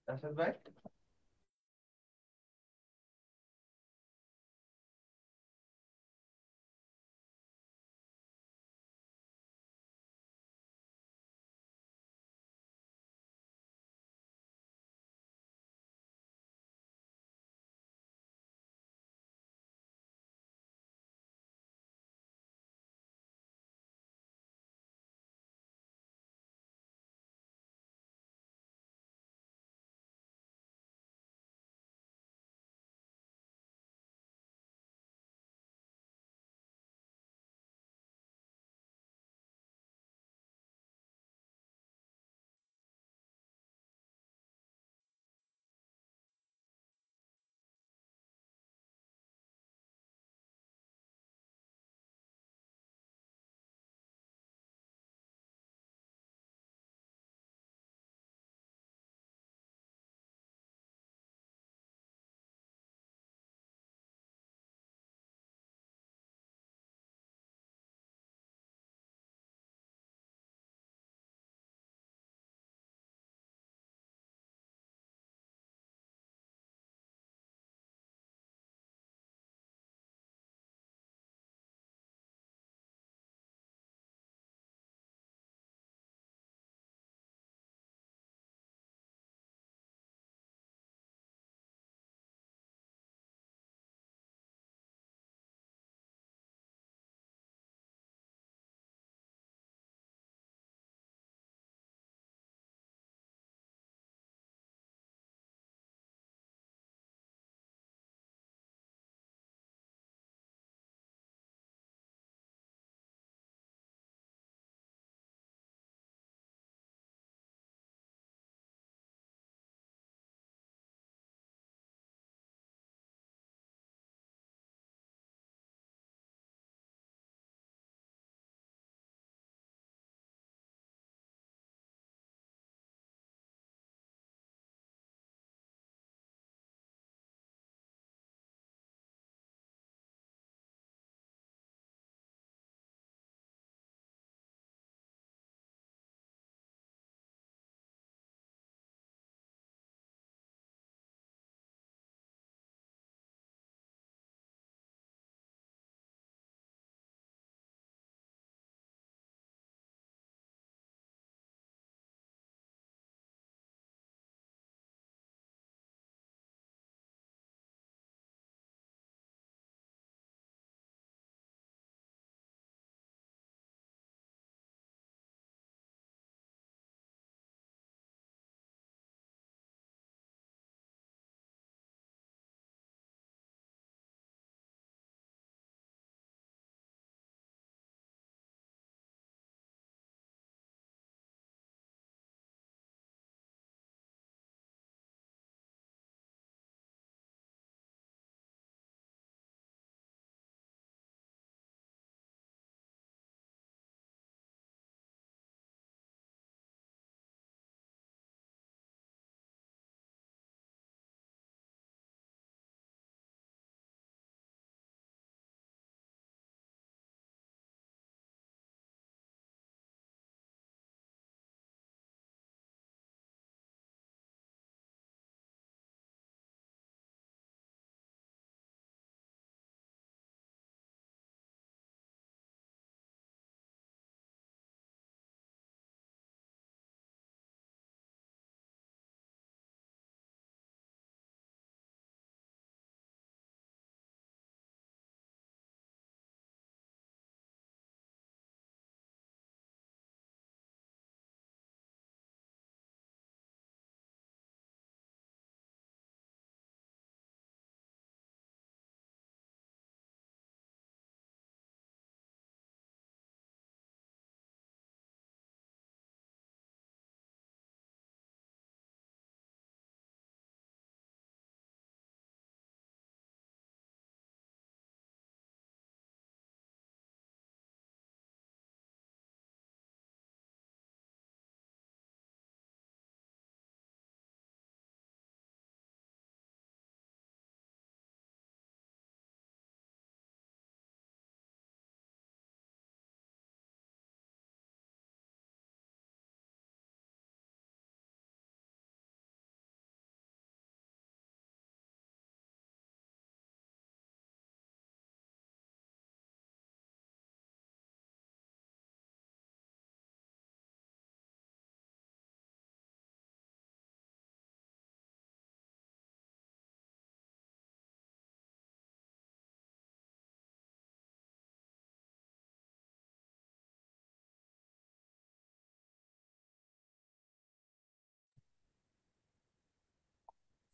রাশেদ ভাই।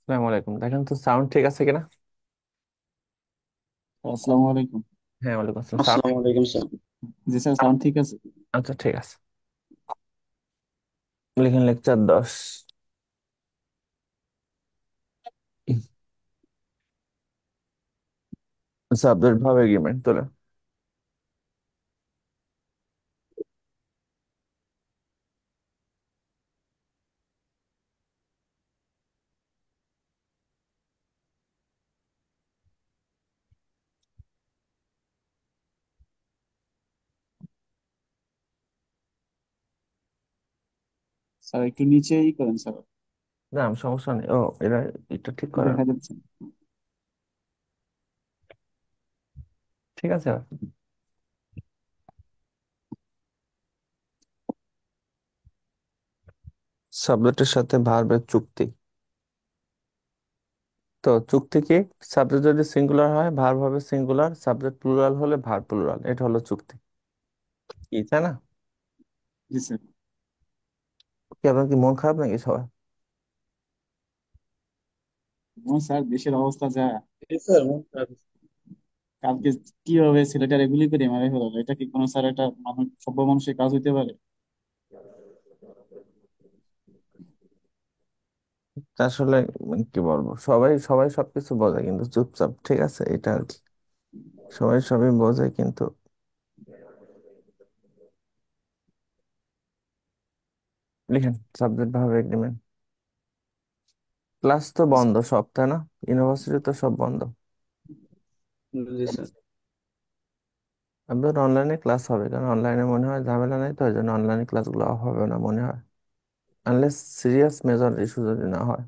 আসসালামু আলাইকুম, দেখেন তো সাউন্ড ঠিক আছে কিনা। আসসালামু আলাইকুম। হ্যাঁ, ওয়ালাইকুম আসসালাম, সাউন্ড আসসালামু ঠিক। আলাইকুম স্যার। জি স্যার, সাউন্ড ঠিক আছে। আচ্ছা, ঠিক আছে। লিখেন লেকচার 10। সাবজেক্ট ভাব এগ্রিমেন্ট তোলে। স্যার একটু নিচেই করেন স্যার। না, সমস্যা নেই। ও, এরা এটা ঠিক করে না। দেখা যাচ্ছে না। ঠিক আছে। সাবজেক্টের সাথে ভার্বের চুক্তি। তো চুক্তি কি? সাবজেক্ট যদি সিঙ্গুলার হয় ভার্ব হবে সিঙ্গুলার, সাবজেক্ট প্লুরাল হলে ভার্ব প্লুরাল, এটা হলো চুক্তি। কি, তাই না? জি স্যার। কি আপনার কি মন খারাপ নাকি সবাই? স্যার দেশের অবস্থা যা, জি স্যার। কালকে কিভাবে ছেলেটারে গুলি করে মারা ফেললো, এটা কি কোনো স্যার এটা মানুষ, সভ্য মানুষের কাজ হইতে পারে? আসলে কি বলবো, সবাই সবাই সবকিছু বোঝে কিন্তু চুপচাপ, ঠিক আছে, এটা আর কি। সবাই সবই বোঝে কিন্তু। লিখেন সাবজেক্ট ভার্ব এগ্রিমেন্ট। ক্লাস তো বন্ধ সব, তাই না? ইউনিভার্সিটি তো সব বন্ধ। জি স্যার। আপনাদের অনলাইনে ক্লাস হবে, কারণ অনলাইনে মনে হয় ঝামেলা নাই, তো এই জন্য অনলাইনে ক্লাসগুলো হবে না মনে হয়, আনলেস সিরিয়াস মেজর ইস্যু যদি না হয়।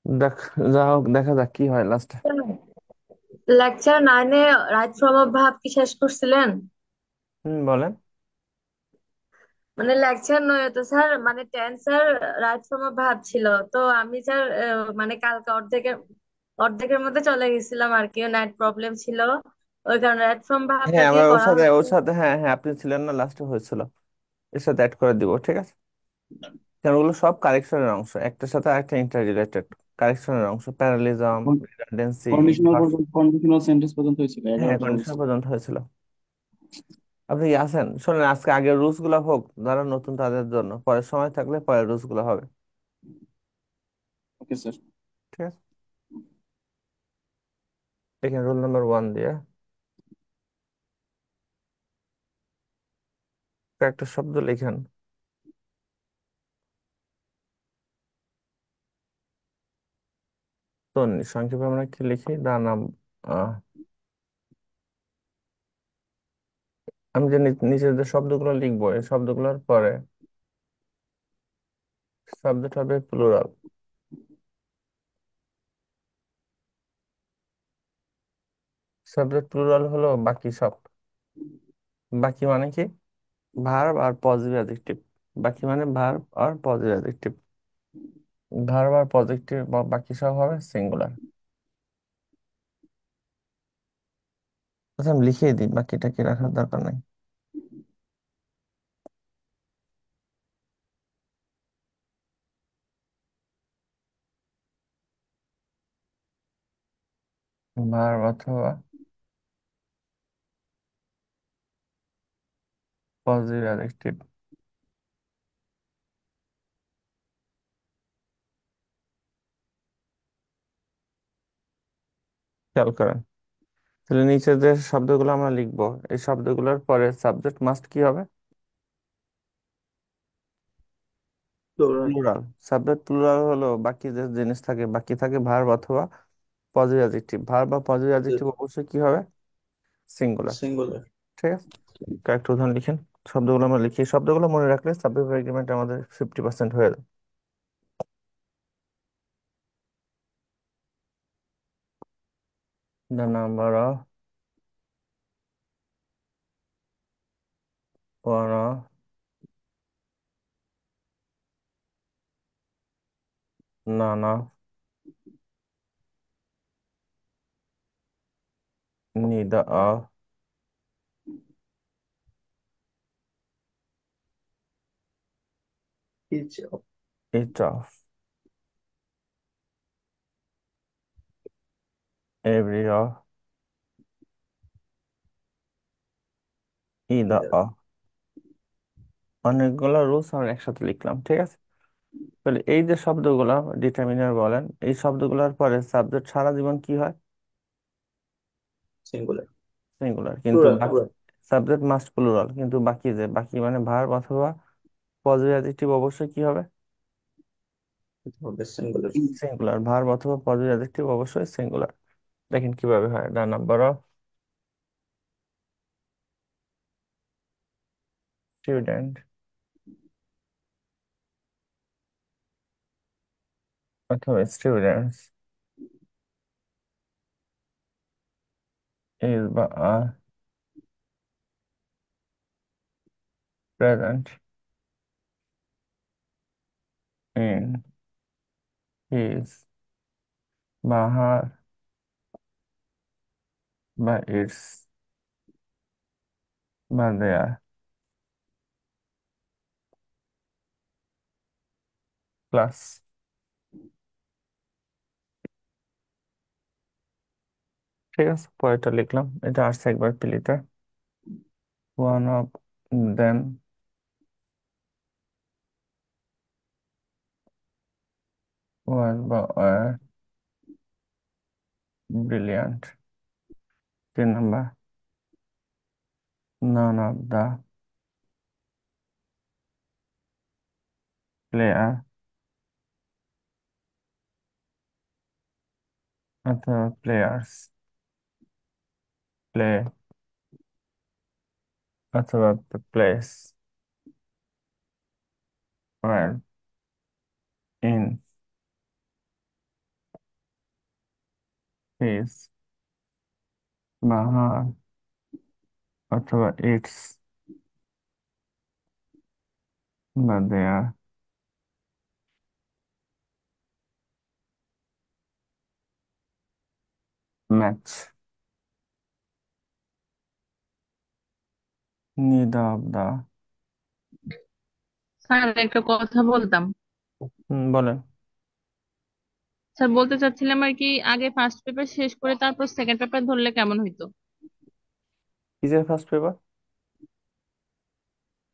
দেখ, যা হোক, দেখা যাক কি হয় লাস্টে। লেকচার 9-এ রাইট ফ্রম অফ ভার্ব কি শেষ করছিলেন? বলেন। মানে লেকচার 9 তো স্যার, মানে টেন্স আর রাইট ফ্রম অফ ভার্ব ছিল। তো আমি স্যার মানে কালকে অর্ধেকের অর্ধেকের মধ্যে চলে গেছিলাম আর কি, নাইট প্রবলেম ছিল। ওই কারণে রাইট ফ্রম ভার্বটা হ্যাঁ, দিয়ে আমরা ওর করা সাথে হয়েছে। ওর সাথে হ্যাঁ হ্যাঁ, আপনি ছিলেন না, লাস্টে হয়েছিল। এর সাথে অ্যাড করে দিব, ঠিক আছে। কারণ ওগুলো সব কারেকশনের অংশ, একটার সাথে আরেকটা ইন্টার রিলেটেড। কারেকশনের অংশ, প্যারালিজম, রিডান্ডেন্সি, কন্ডিশনাল ইনভার্স। পর্যন্ত, কন্ডিশনাল সেন্টেন্স পর্যন্ত হয়েছিল, হ্যাঁ, 11টা রুলস। কন্ডিশন পর্যন্ত হয়েছিল। আপনি কি আছেন? শোনেন, আজকে আগের রুলস গুলো হোক, যারা নতুন তাদের জন্য, পরে সময় থাকলে পরের রুলস গুলো হবে। Okay sir. ঠিক আছে। এখানে রোল নাম্বার 1 দিয়ে কয়েকটা শব্দ লিখেন। তো সংক্ষেপে আমরা কি লিখি, নাম। আহ, আমি যে নিচে যে শব্দগুলো লিখবো, এই শব্দগুলোর পরে সাবজেক্ট হবে প্লুরাল। সাবজেক্ট প্লুরাল হলো বাকি সব। বাকি মানে কি? ভার্ব আর পজিটিভ অ্যাডজেক্টিভ। বাকি মানে ভার্ব আর পজিটিভ অ্যাডজেক্টিভ। ভার্ব আর পজিটিভ বাকি সব হবে সিঙ্গুলার। আচ্ছা, আমি লিখিয়ে দিই, বাকিটা কি রাখার দরকার নাই। ভার্ব অথবা পজিটিভ অ্যাডজেক্টিভ। খেয়াল করেন। তাহলে নিচে যে শব্দগুলো আমরা লিখবো, এই শব্দগুলোর পরে সাবজেক্ট মাস্ট কি হবে? প্লুরাল। প্লুরাল। সাবজেক্ট প্লুরাল হলো বাকি যে জিনিস থাকে, বাকি থাকে ভার্ব অথবা পজিটিভ অ্যাডজেক্টিভ। ভার্ব বা পজিটিভ অ্যাডজেক্টিভ অবশ্যই কি হবে? সিঙ্গুলার। সিঙ্গুলার। ঠিক আছে। কয়েকটা উদাহরণ লিখেন। শব্দগুলো আমরা লিখি, শব্দগুলো মনে রাখলে সাবজেক্ট এগ্রিমেন্ট আমাদের 50% হয়ে যাবে। The number of one of none of neither of each of. each of, every of, either Yes. of। অনেকগুলো রুলস আমরা একসাথে লিখলাম, ঠিক আছে। তাহলে এই যে শব্দগুলো ডিটারমিনার বলেন, এই শব্দগুলোর পরে সাবজেক্ট সারা জীবন কি হয়? Singular. সিঙ্গুলার, কিন্তু Plural. বাকি Plural. সাবজেক্ট মাস্ট প্লুরাল, কিন্তু বাকি যে বাকি মানে ভার্ব অথবা পজিটিভ অ্যাডজেক্টিভ অবশ্যই কি হবে? It will be singular. Singular. Verb অথবা পজিটিভ অ্যাডজেক্টিভ অবশ্যই সিঙ্গুলার। দেখেন কিভাবে হয়। দ্য নাম্বার অফ স্টুডেন্ট অথবা স্টুডেন্টস is বা are present in his বা her বা its বা their class। ঠিক আছে, পরেরটা লিখলাম, এটা আসছে একবার প্লেটা। ওয়ান অফ দেম ওয়াজ বা were brilliant. 3 number, none of the player অথবা প্লেয়ার্স প্লে অথবা প্লেস well in his বা her অথবা its বা their match. neither of the sir একটা কথা বলতাম। বলেন। স্যার বলতে চাচ্ছিলাম আর কি, আগে ফার্স্ট পেপার শেষ করে তারপর সেকেন্ড পেপার ধরলে কেমন হইতো? কিসের ফার্স্ট পেপার?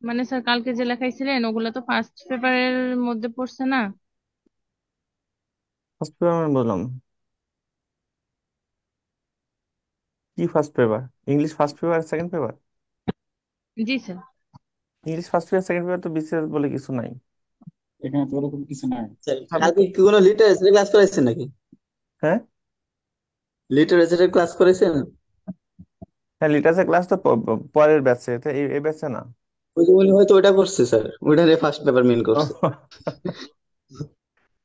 মানে স্যার কালকে যে লেখাইছিলেন ওগুলো তো ফার্স্ট পেপারের মধ্যে পড়ছে না? ফার্স্ট পেপার মানে বললাম কি first paper? English first paper second paper? জি sir. English first paper second paper তো বিসিএস বলে কিছু নাই। এখানে তো ওরকম কিছু নাই। স্যার, আপনি কালকে কি কোনো লিটারেচার ক্লাস করাইছেন নাকি? হ্যাঁ লিটারেচারের ক্লাস করাইছেন? হ্যাঁ, লিটারেচার ক্লাস তো পরের ব্যাচে, তো এই ব্যাচে না। ওই যে উনি হয়তো ওটা করছে স্যার, ওইটারে ফার্স্ট পেপার মেন করছে।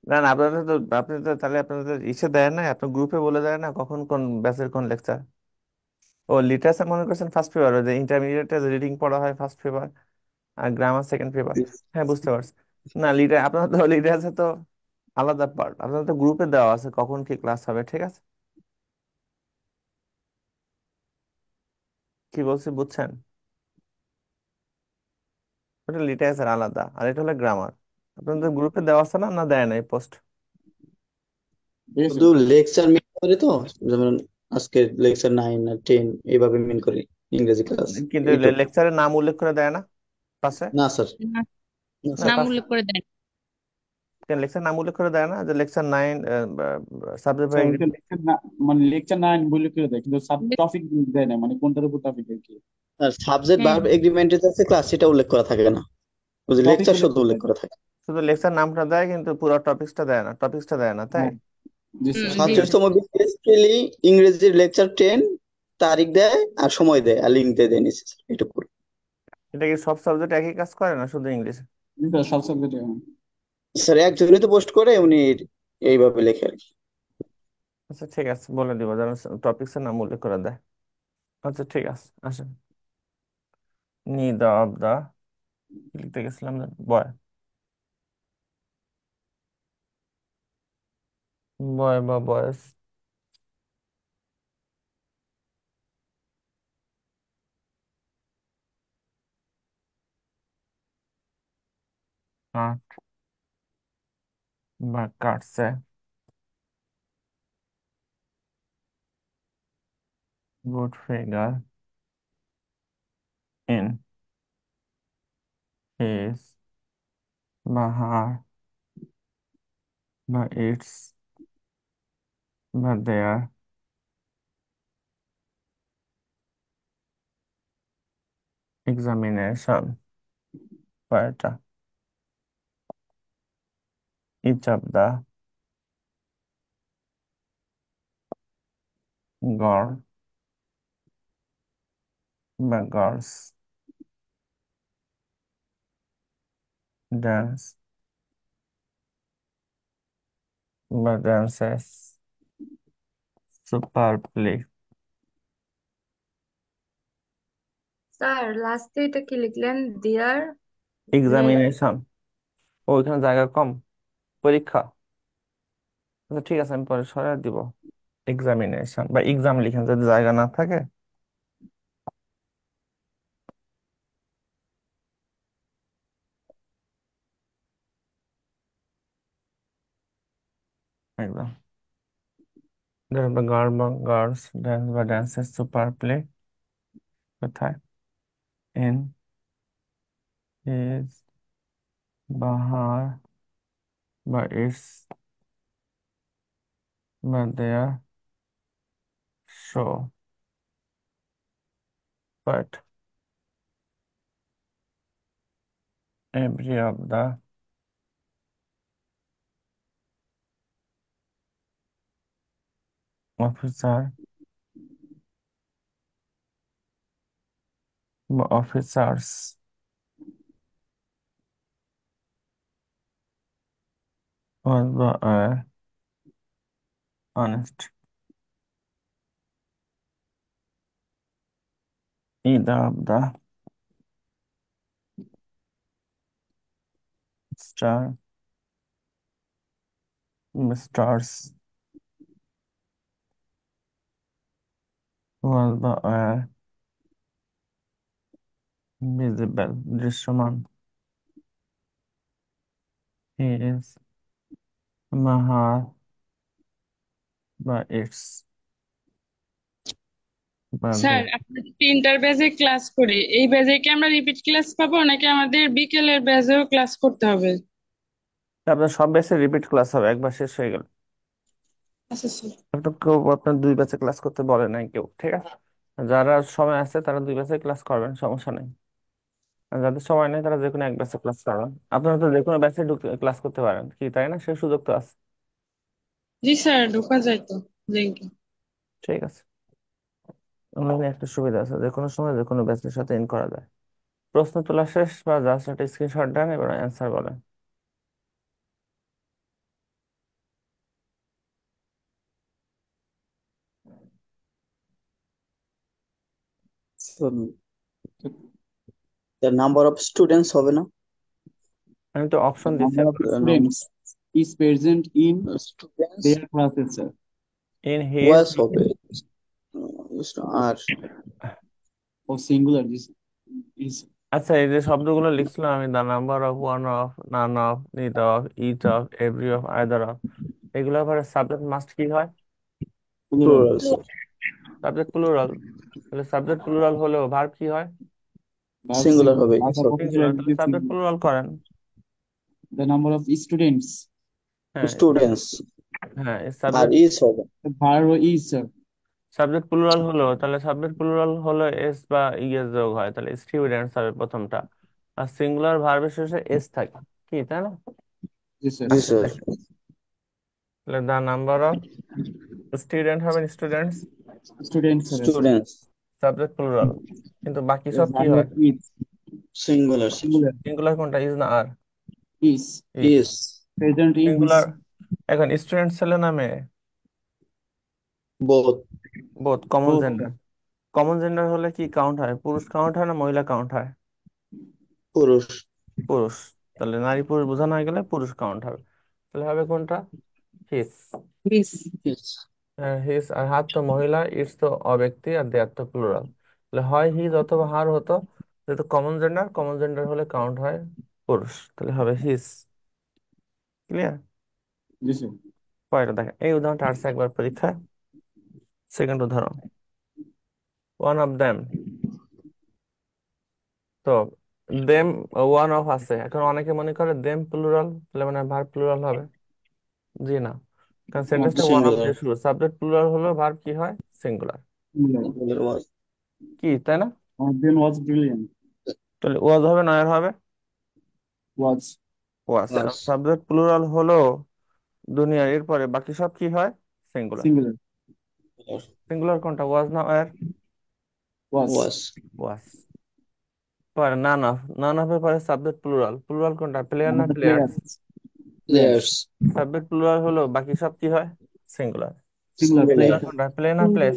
না না, আপনাদের তো আপনি তো তাহলে আপনাদের ইসে দেয় না, আপনার গ্রুপে বলে দেয় না কখন কোন ব্যাচের কোন লেকচার। ও লিটারেচার মনে করছেন ফার্স্ট পেপার, ওই যে ইন্টারমিডিয়েটে রিডিং পড়া হয় ফার্স্ট পেপার আর গ্রামার সেকেন্ড পেপার। হ্যাঁ, বুঝতে পারছি। না লিটার আপনার তো লিটারেচার তো আলাদা পার্ট, আপনাদের তো গ্রুপে দেওয়া আছে কখন কি ক্লাস হবে, ঠিক আছে। কি বলছি বুঝছেন? ওটা লিটারেচার আলাদা আর এটা হলো গ্রামার। আপনাদের গ্রুপে দেওয়া আছে না, না দেয় নাই পোস্ট? ঠিক আছে। শুধু লেকচার মিন করে তো, যেমন আজকে লেকচার 9 আর 10 এইভাবে মিন করি, ইংরেজি ক্লাস কিন্তু এইটুকু। লেকচারের নাম উল্লেখ করে দেয় না পাশে? না স্যার, না, না না স্যার। নাম পাশে উল্লেখ করে দেন। লেকচার নাম উল্লেখ করে দেয় না, যে লেকচার 9 সাবজেক্ট স্যার ওইটা লেকচার না, মানে লেকচার না বলে করে দেয়, কিন্তু সাব টপিক দেয় না, মানে কোনটার উপর টপিক আর কি। আর সাবজেক্ট হ্যাঁ ভার্ব হ্যাঁ। এগ্রিমেন্টে আছে ক্লাস, সেটা উল্লেখ করা থাকে না। ওই যে টপিক লেকচার উল্লেখ শুধু করে উল্লেখ দেয়। করা থাকে। শুধু লেকচার নামটা দেয় কিন্তু পুরো টপিক্সটা দেয় না, তাই? হ্যাঁ, জি স্যার। জি সাবজেক্ট স্যার। তো বেসিক্যালি ইংরেজির লেকচার 10, তারিখ দেয় আর সময় দেয় আর লিঙ্ক দিয়ে দেয় নিচে, এটুকু। এটা কি সব সাবজেক্ট একই কাজ করে না শুধু ইংলিশ? জি স্যার, সব সাবজেক্টে। স্যার একজনই তো পোস্ট করে, উনি এইভাবে লেখে আর কি। আচ্ছা ঠিক আছে, বলে দিব যেন টপিক্সের নাম উল্লেখ করে দেয়। আচ্ছা ঠিক আছে, আসেন। নি দা অফ দা লিখতে গেছিলাম, বয় বয় বা বয়েস বা কাটছে। গুড ফিগার ইন হিজ বা হার বা ইটস বা দেয়ার এক্সামিনেশন। কয়টা? ইচ অফ দা গার্ল বা গার্লস ড্যান্স বা ড্যান্সেস সুপারবলি। স্যার লাস্টে এটা কি লিখলেন? দেয়ার এক্সামিনেশন, ওইখানে জায়গা কম, পরীক্ষা। আচ্ছা ঠিক আছে, আমি পরে সরাই দিব। এক্সামিনেশন বা এক্সাম লিখেন যদি জায়গা না থাকে। একদম। গার্ল বা গার্লস ড্যান্স বা ড্যান্সেস সুপার প্লে কোথায়? ইন হিজ বা হার বা ইটস বা their show. But every of the officer বা অফিসার্স was বা honest either of the star stars was the visible দৃশ্যমান। He is Mahar বা ইটস বা স্যার there। আমরা তিনটার ব্যাচে ক্লাস করি, এই ব্যাচে কি আমরা রিপিট ক্লাস পাবো নাকি আমাদের বিকেলের ব্যাচেও ক্লাস করতে হবে? আপনার সব ব্যাচে রিপিট ক্লাস হবে, একবার শেষ হয়ে গেল। আচ্ছা স্যার। আপনার কেউ আপনার দুই ব্যাচে ক্লাস করতে বলে নাই কেউ, ঠিক আছে? যারা সময় আছে তারা দুই ব্যাচে ক্লাস করবেন, সমস্যা নেই। আর যাদের সময় নেই তারা যে কোনো এক ব্যাচে ক্লাস করবেন। আপনারা তো যে কোনো ব্যাচে ক্লাস করতে পারেন, কি তাই না? সে সুযোগ তো আছে। জি স্যার, ঢোকা যায় তো লিংকে। ঠিক আছে, অনলাইনে একটা সুবিধা আছে, যে কোনো সময় যে কোনো ব্যাচের সাথে ইন করা যায়। প্রশ্ন তোলা শেষ বা জাস্ট একটা স্ক্রিনশট দেন, এবার অ্যান্সার বলেন। So, the number of students হবে না? আমি তো The অপশন দিচ্ছি number of আপনার। The number students is present in of students their classes, sir. In his. was হবে আর Or singular, this is আচ্ছা, এই যে শব্দগুলো লিখছিলাম আমি, the number of, one of, none of, need of, each of, every of, either of, এগুলো আবার subject must কি হয়? plural. plural sir. Subject plural. তাহলে সাবজেক্ট প্লুরাল হলেও ভার্ব কি হয়? Verb Singular singular. হবে Past is হবে। participle singular. তাহলে adjective সাবজেক্ট singular. প্লুরাল করেন। The number of students. হ্যাঁ। students হ্যাঁ, আর সাবজেক্ট is হবে। The verb is, sir. Subject plural হলো, তাহলে সাবজেক্ট প্লুরাল হলো এস বা ইএস যোগ হয়, তাহলে স্টুডেন্টস হবে প্রথমটা। আর সিঙ্গুলার ভার্বের শেষে এস থাকে, কি তাই না? Yes, sir. জি আচ্ছা স্যার। দেখেন, তাহলে দা নাম্বার অফ স্টুডেন্ট হবেন students, Students, sir. Yes, sir. Students subject plural. কিন্তু বাকি The সব কি হয়? verb is singular singular. Singular কোনটা? ইজ না আর? Is is. is present in singular. his. এখন স্টুডেন্ট ছেলে না মেয়ে? both both, common Both, sir. Gender. Common gender হলে কি কাউন্ট হয়? পুরুষ কাউন্ট হয় না মহিলা কাউন্ট হয়? পুরুষ পুরুষ। তাহলে নারী পুরুষ বোঝানো হয়ে গেলে পুরুষ কাউন্ট হবে। তাহলে হবে কোনটা? হিস। Is. is হিস আর হাত তো মহিলা, ইটস তো অব্যক্তি, আর দেয়ার তো প্লুরাল। তাহলে হয় হিজ অথবা হার হতো, যেহেতু কমন জেন্ডার, কমন জেন্ডার হলে কাউন্ট হয় পুরুষ, তাহলে হবে হিস। ক্লিয়ার? জি স্যার। পরেরটা দেখেন, এই উদাহরণটা আসছে একবার পরীক্ষায়। সেকেন্ড উদাহরণ, ওয়ান অফ দেম। তো দেম, ওয়ান অফ আছে, এখন অনেকে মনে করে দেম প্লুরাল, তাহলে মানে ভার্ব প্লুরাল হবে। জি না, কারণ সেন্টেন্সটা ওয়ান অফ সিঙ্গুলার। দিয়ে শুরু, সাবজেক্ট প্লুরাল হলো, ভার্ব কি হয়? সিঙ্গুলার। সিঙ্গুলার। সিঙ্গুলার ওয়াজ। কি তাই না? দেন ওয়াজ ব্রিলিয়ান্ট। তাহলে ওয়াজ হবে না এর হবে? ওয়াজ। ওয়াজ। ওয়াজ। সাবজেক্ট প্লুরাল হলো দুনিয়ার, এরপরে বাকি সব কি হয়? সিঙ্গুলার। সিঙ্গুলার। সিঙ্গুলার কোনটা, ওয়াজ না এর? ওয়াজ। ওয়াজ। ওয়াজ। পরে নান অফ, নান অফ এর পরে সাবজেক্ট প্লুরাল, প্লুরাল কোনটা, প্লেয়ার না আমাদের players? Players. Players. Players. Subject plural হলো, বাকি সব কি হয়? Singular. Singular singular. Singular players. কোনটা, প্লে না place?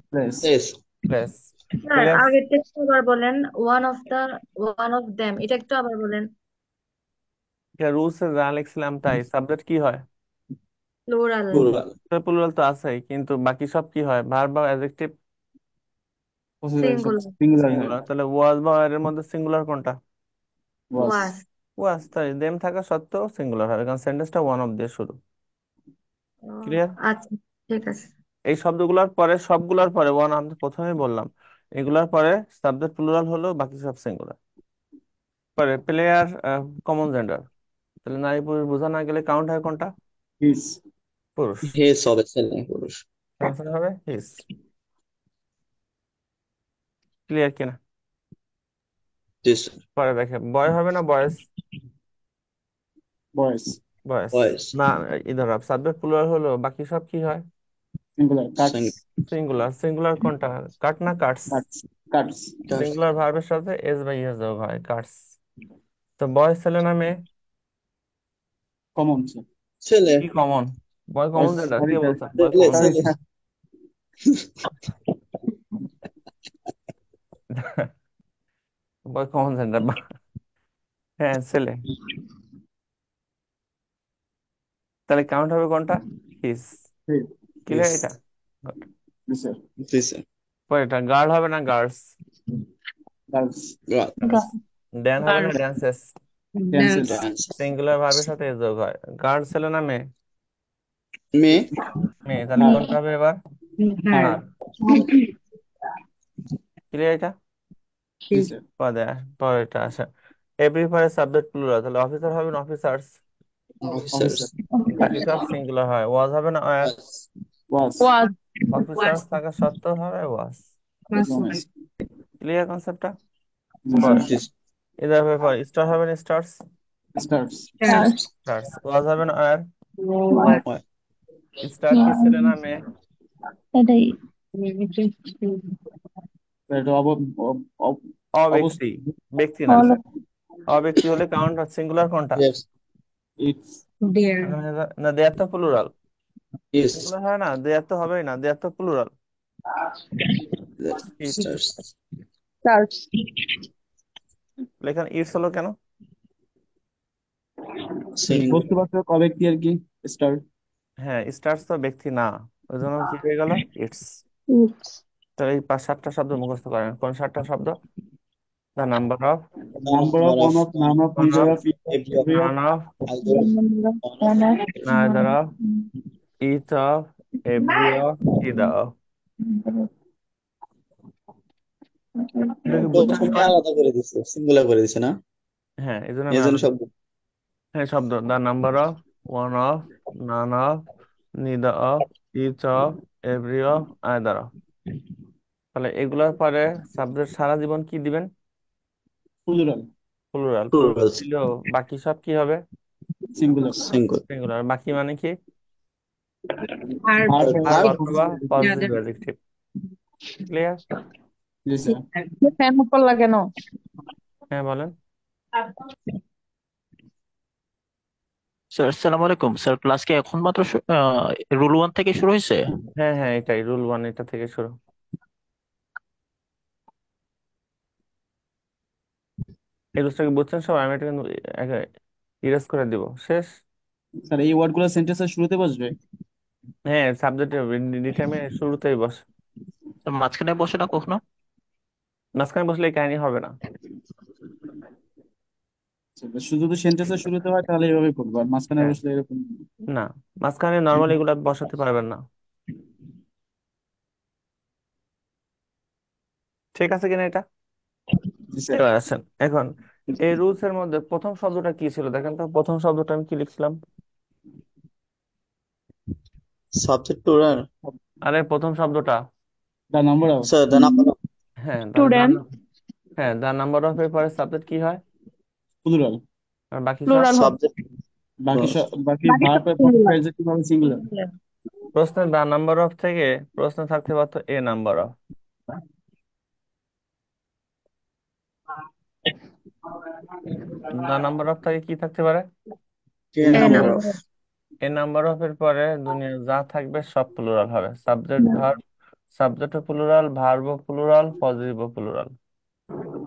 Players. Place. Place. Sir players. আগের টেক্সট আবার বলেন, ওয়ান অফ দেম এটা একটু আবার বলেন। রুলস এ যা লিখছিলাম তাই, সাবজেক্ট কি হয়? প্লুরাল। প্লুরাল। প্লুরাল। প্লুরাল তো আছেই, কিন্তু বাকি সব কি হয়, ভার্ব বা অ্যাডজেক্টিভ? পসিবল সব সিঙ্গুলার। সিঙ্গুলার হয়। সিঙ্গুলার। তাহলে ওয়াজ বা এর মধ্যে সিঙ্গুলার কোনটা? ওয়াজ। ওয়াজ। ওয়াজ। তাই দেম থাকা সত্ত্বেও সিঙ্গুলার হবে, কারণ সেন্টেন্সটা ওয়ান অফ দিয়ে শুরু। ও, ক্লিয়ার? আচ্ছা, ঠিক আছে। এই শব্দগুলোর পরে, সবগুলোর পরে ওয়ান, আমি প্রথমেই বললাম, এগুলার পরে সাবজেক্ট প্লুরাল হলো, বাকি সব সিঙ্গুলার। পরে প্লেয়ার, কমন জেন্ডার, তাহলে নারী পুরুষ বোঝা না গেলে কাউন্ট হয় কোনটা? হিজ। পুরুষ। হেস হবে, ছেলে পুরুষ। আনসার হবে হিস। ক্লিয়ার কিনা? জি স্যার। পরে দেখে বয় হবে না বয়েস? বয়েস। বয়েস। ভয়েস। না, ইধার সাবজেক্ট প্লুরাল হলো, বাকি সব কি হয়? সিঙ্গুলার। কাটস। সিঙ্গুলার। সিঙ্গুলার কোনটা, কাট না কাটস? কাটস। কাটস। সিঙ্গুলার ভার্বের সাথে এস বাই এস যোগ হয়, কাটস। তো বয় ছেলে না মেয়ে? Common sir. ছেলে। কি কমন? বয় কমন জেন্ডার, সরি কে স্যার। বলছে বয় ছেলে কমন সরি জেন্ডার? ছেলে। স্যার। Boy common gender. হ্যাঁ ছেলে। তাহলে কাউন্ট হবে কোনটা? হিস। Clear his. এটা? Good. জি স্যার। জি স্যার। পরে এটা গার্ল হবে না গার্লস? গার্লস। গার্লস। ড্যান হবে না girls. Dances? Dances. Dance. Singular ভার্বের সাথে এস যোগ হয়, গার্ল ছেলে না মেয়ে? মেয়ে। মেয়ে। তাহলে কোনটা হবে এবার? হার। হার। ক্লিয়ার এটা? জি স্যার। পরে পরে এটা আসে, এভরি পরে সাবজেক্ট প্লুরাল, তাহলে অফিসার হবে না অফিসার্স? অফিসার্স। অফিসার। বাকি সব সিঙ্গুলার হয়, ওয়াজ হবে না were? Was. Was. Was. Officers থাকা সত্ত্বেও হবে ওয়াজ। ওয়াজ। ক্লিয়ার কনসেপ্টটা? জি পরে স্যার। জি এদের ব্যাপার, স্টার হবে না স্টার্স? স্টার্স। স্টার্স। স্টার্স। ওয়াজ হবে না ওয়ার? স্যার। স্টার কি ছেলে না মেয়ে? এটাই। এটা অবস্থা। অব্যক্তি। ব্যক্তি না। হলো। অব্যক্তি হলে কাউন্ট সিঙ্গুলার কোনটা? ইয়েস। ইটস। ডিয়ার। না, দেয়ার তো প্লুরাল। ইয়েস। সিঙ্গুলার হয় না, দেয়ার তো হবেই না, দেয়ার তো প্লুরাল। স্টার্স। স্টার্স। এখানে ইটস হলো কেন? সিঙ্গুলার। বস্তুবাচক অব্যক্তি আর কি। স্টার। হ্যাঁ, স্টার্স তো ব্যক্তি না, ওই জন্য কি হয়ে গেল, ইটস। ইটস। তাহলে এই পাঁচ সাতটা শব্দ মুখস্থ করেন, কোন সাতটা শব্দ? The number of, number of, number of, on of, none of, one neither of, of, every of, every of. None of, either of, on of, honour. neither of, each of, every of, either of। এটা কি বুঝছেন প্রথমে সবাই? আলাদা করে দিছে, singular করে দিছে না, হ্যাঁ, এই জন্য আমি এই জন্য আলাদা। শব্দ। হ্যাঁ, শব্দ, the number of, one of, none of, neither of, each of, every of, either of. তাহলে এগুলোর পরে সাবজেক্ট সারা জীবন কি দিবেন? প্লুরাল। প্লুরাল। Plural plural. দিলেও বাকি সব কি হবে? সিঙ্গুলার। সিঙ্গুলার। সিঙ্গুলার। বাকি মানে কি? ভার্ব। ভার্ব। আর ভার্ব। অথবা পজিটিভ অ্যাডজেক্টিভ। ক্লিয়ার? জি স্যার। ফ্যান করলা কেন? হ্যাঁ বলেন। স্যার আসসালামু আলাইকুম স্যার, ক্লাস কি এখন মাত্র রুল 1 থেকে শুরু হয়েছে? হ্যাঁ হ্যাঁ, এটাই রুল ওয়ান, এটা থেকে শুরু। এই রুলসটাকে বুঝছেন সবাই? আমি এটা কিন্তু ইরেজ করে দিব, শেষ। স্যার এই ওয়ার্ড গুলো সেন্টেন্সের শুরুতে বসবে। হ্যাঁ, সাবজেক্ট ডিটারমিন শুরুতেই বসে। স্যার মাঝখানে বসে না কখনো? মাঝখানে বসলে এই কাহিনী হবে না। শুধু যদি সেন্টেন্সের শুরুতে হয় তাহলে এইভাবে করবো, আর মাঝখানে হ্যাঁ, বসলে এরকম। না, মাঝখানে নর্মালি এগুলা বসাতে পারবেন না। ঠিক আছে কিনা এটা? জি স্যার। এবার আসেন এখন এই রুলস এর মধ্যে প্রথম শব্দটা কি ছিল দেখেন তো, প্রথম শব্দটা আমি কি লিখছিলাম? Subject plural. আরে প্রথম শব্দটা, the number of sir the number of. হ্যাঁ তাহলে স্টুডেন্ট। হ্যাঁ দা নাম্বার অফ এর পরে সাবজেক্ট কি হয়? প্লুরাল। আর বাকি সব? প্লুরাল হবে। সাবজেক্ট বাকি বাকি সব ভার্ব এবং সিঙ্গুলার। অ্যাডজেক্টিভ হবে সিঙ্গুলার। প্রশ্নে দা নাম্বার অফ থেকে প্রশ্ন থাকতে পারতো A number of. The number of থেকে কি থাকতে পারে? Ten A number of. Number. A number of এর পরে দুনিয়া যা থাকবে সব প্লুরাল হবে, subject verb, subject plural, verb plural, positive plural.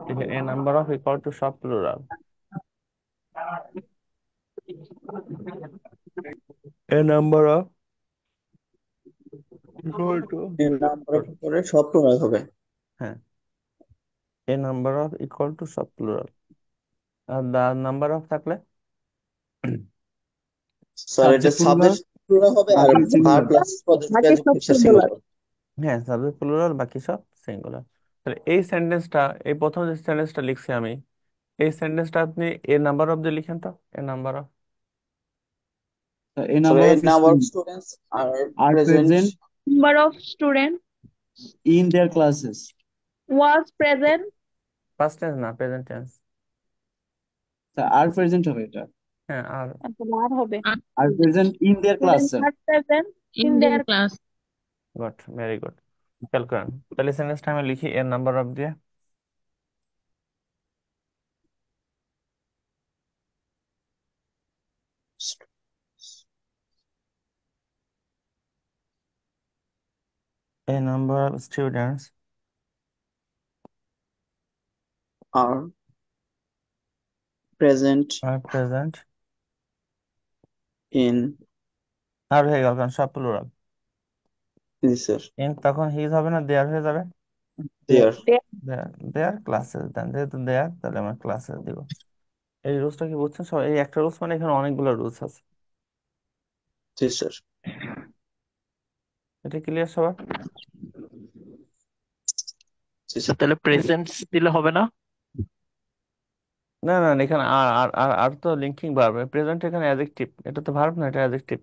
ঠিক আছে, A number of equal to সব প্লুরাল। A number of equal to, ten number of পরে সব প্লুরাল হবে। হ্যাঁ, A number of equal to সব প্লুরাল। আর দা নাম্বার অফ থাকলে স্যার এটা সাবজেক্ট প্লুরাল, সাবজেক্ট প্লুরাল হবে আর বাকি ভার সিঙ্গুলার। প্লাস পজিটিভ বাকি সব অ্যাডজেক্টিভ সিঙ্গুলার। সিঙ্গুলার। হ্যাঁ সাবজেক্ট প্লুরাল বাকি সব সিঙ্গুলার। তাহলে এই সেন্টেন্সটা, এই প্রথম যে সেন্টেন্সটা লিখছি আমি, এই সেন্টেন্সটা আপনি এ নাম্বার অফ দিয়ে লিখেন তো, A number of. A sir number A of number of student students are are present present number of student in their classes. Was present. Past tense না, প্রেজেন্ট টেন্স। আর প্রেজেন্ট হবে এটা। হ্যাঁ are, are হবে are present in their class student sir. Are present in Indian their. Class. Good, very good. খেয়াল করেন, তাহলে সেন্টেন্সটা আমি লিখি এর নাম্বার অফ দিয়ে। A number of students are present are present, in. Are হয়ে গেল কারণ সব প্লুরাল। জি স্যার। ইন তখন হিজ হবে না, দেয়ার হয়ে যাবে। দেয়ার। দেয়ার। দেয়ার ক্লাসেস দেন, যেহেতু দেয়ার তাহলে আমরা ক্লাসেস দিব। এই রুলসটা কি বুঝছেন সবাই? এই একটা রুলস মানে এখানে অনেকগুলো রুলস আছে। জি স্যার। এটা ক্লিয়ার সবার? জি স্যার স্যার। তাহলে প্রেজেন্টস দিলে হবে না? না না না, এখানে আর আর আর আর তো লিঙ্কিং ভার্ব, প্রেজেন্ট এখানে অ্যাডজেক্টিভ, এটা তো ভার্ব না, এটা অ্যাডজেক্টিভ।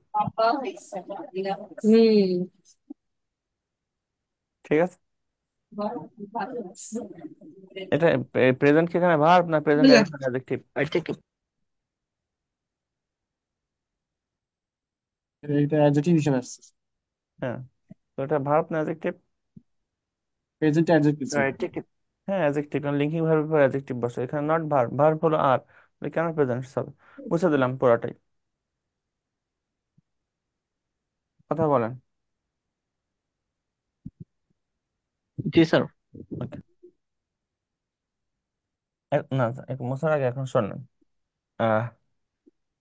ঠিক আছে, এটা প্রেজেন্ট কি এখানে ভার্ব না প্রেজেন্ট এখানে অ্যাডজেক্টিভ? এটা অ্যাডজেক্টিভ হিসেবে আসছে। হ্যাঁ, তো এটা ভার্ব না adjective? Present adjective sir. Adjective. হ্যাঁ অ্যাডজেক্টিভ, কারণ লিঙ্কিং ভার্বের পর অ্যাডজেক্টিভ বসে, এখানে নট ভার্ব, ভার্ব হলো আর, কেন প্রেজেন্ট হবে? বুঝে দিলাম পুরাটাই, কথা বলেন। জি স্যার। ওকে, না মুছার আগে এখন শোনেন। আহ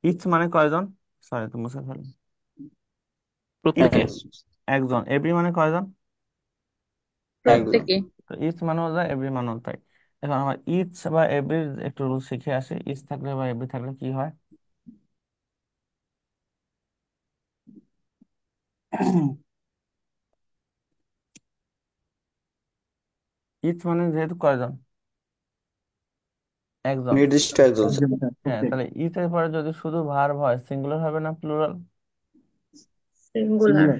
ইচ মানে কয়জন? সরি তো মুছে ফেলেন। ইচ প্রত্যেকে। একজন, এভরি মানে কয়জন? একদম। প্রত্যেকে। তো ইচ মানেও যায়, এভরি মানেও তাই। এখন আমার ইচ বা এভরি একটু রুল শিখে আসি, ইচ থাকলে বা এভরি থাকলে কি হয়? ইচ মানে যেহেতু কয়জন, একজন। নির্দিষ্ট একজন স্যার। একজন স্যার, হ্যাঁ প্রত্যেক। তাহলে ইচ এর পরে যদি শুধু ভার্ব হয়, সিঙ্গুলার হবে না plural? Singular.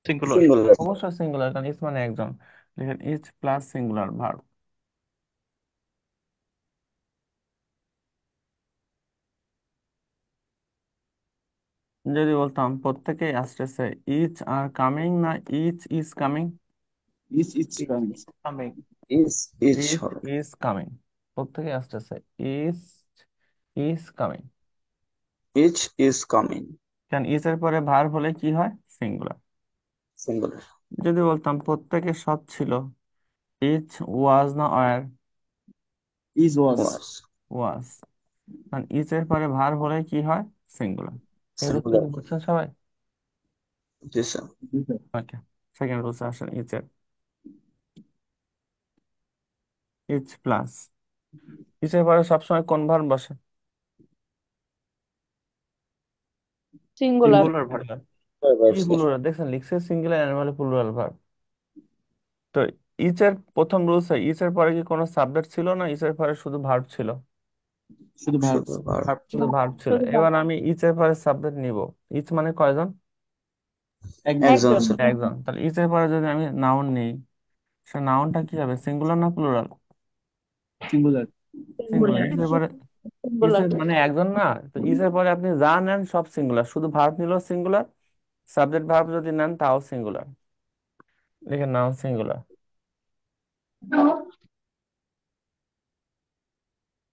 Singular. Singular. Singular. অবশ্যই সিঙ্গুলার, কারণ ইচ মানে একজন। দেখেন ইচ প্লাস সিঙ্গুলার ভার্ব। যদি বলতাম প্রত্যেকেই আসতেছে, ইচ আর কামিং না each is coming? Is coming. Coming. Is is each হবে। ইজ কামিং, প্রত্যেকেই আসতেছে, is is coming. Is is coming. কারণ ইচ এর পরে ভার্ব হলে কি হয়? সিঙ্গুলার। সিঙ্গুলার। যদি বলতাম প্রত্যেকে সৎ ছিল, ইচ ওয়াজ না ওয়ার? Is was. ওয়াজ। ওয়াজ। কারণ ইচ এর পরে ভার্ব হলে কি হয়? সিঙ্গুলার। এই রূপটা সিঙ্গুলার। কি বুঝছেন সবাই? জি স্যার। ওকে, সেকেন্ড রুলস আসেন, ইচ এর। ইচ প্লাস, ইচ এর পরে সবসময় কোন ভার্ব বসে? সিঙ্গুলার। Singular verb. কি স্যার। প্লুরাল দেখছেন, লিখছে সিঙ্গুলার অ্যানিমাল প্লুরাল ভার্ব। তো ইচ এর প্রথম রুলস, ইচ এর পরে কি কোনো সাবজেক্ট ছিল না, ইচ এর পরে শুধু ভার্ব ছিল? শুধু ভার্ব। শুধু ভার্ব। শুধু ভার্ব ছিল। শুধু এবার আমি ইচ এর পরে সাবজেক্ট নিব। ইচ মানে কয়জন? একজন। একজন একজন। স্যার। একজন। তাহলে ইচ এর পরে যদি আমি নাউন নিই, সে নাউনটা কি হবে, সিঙ্গুলার না plural? Singular. Singular. Singular. Each এর পরে, ইচ সিঙ্গুলার। এর মানে একজন না, তো ইচ এর পরে আপনি যা নেন সব সিঙ্গুলার, শুধু ভার্ব নিলেও সিঙ্গুলার, সাবজেক্ট ভার্ব যদি নেন তাও সিঙ্গুলার। লিখে নাউন সিঙ্গুলার।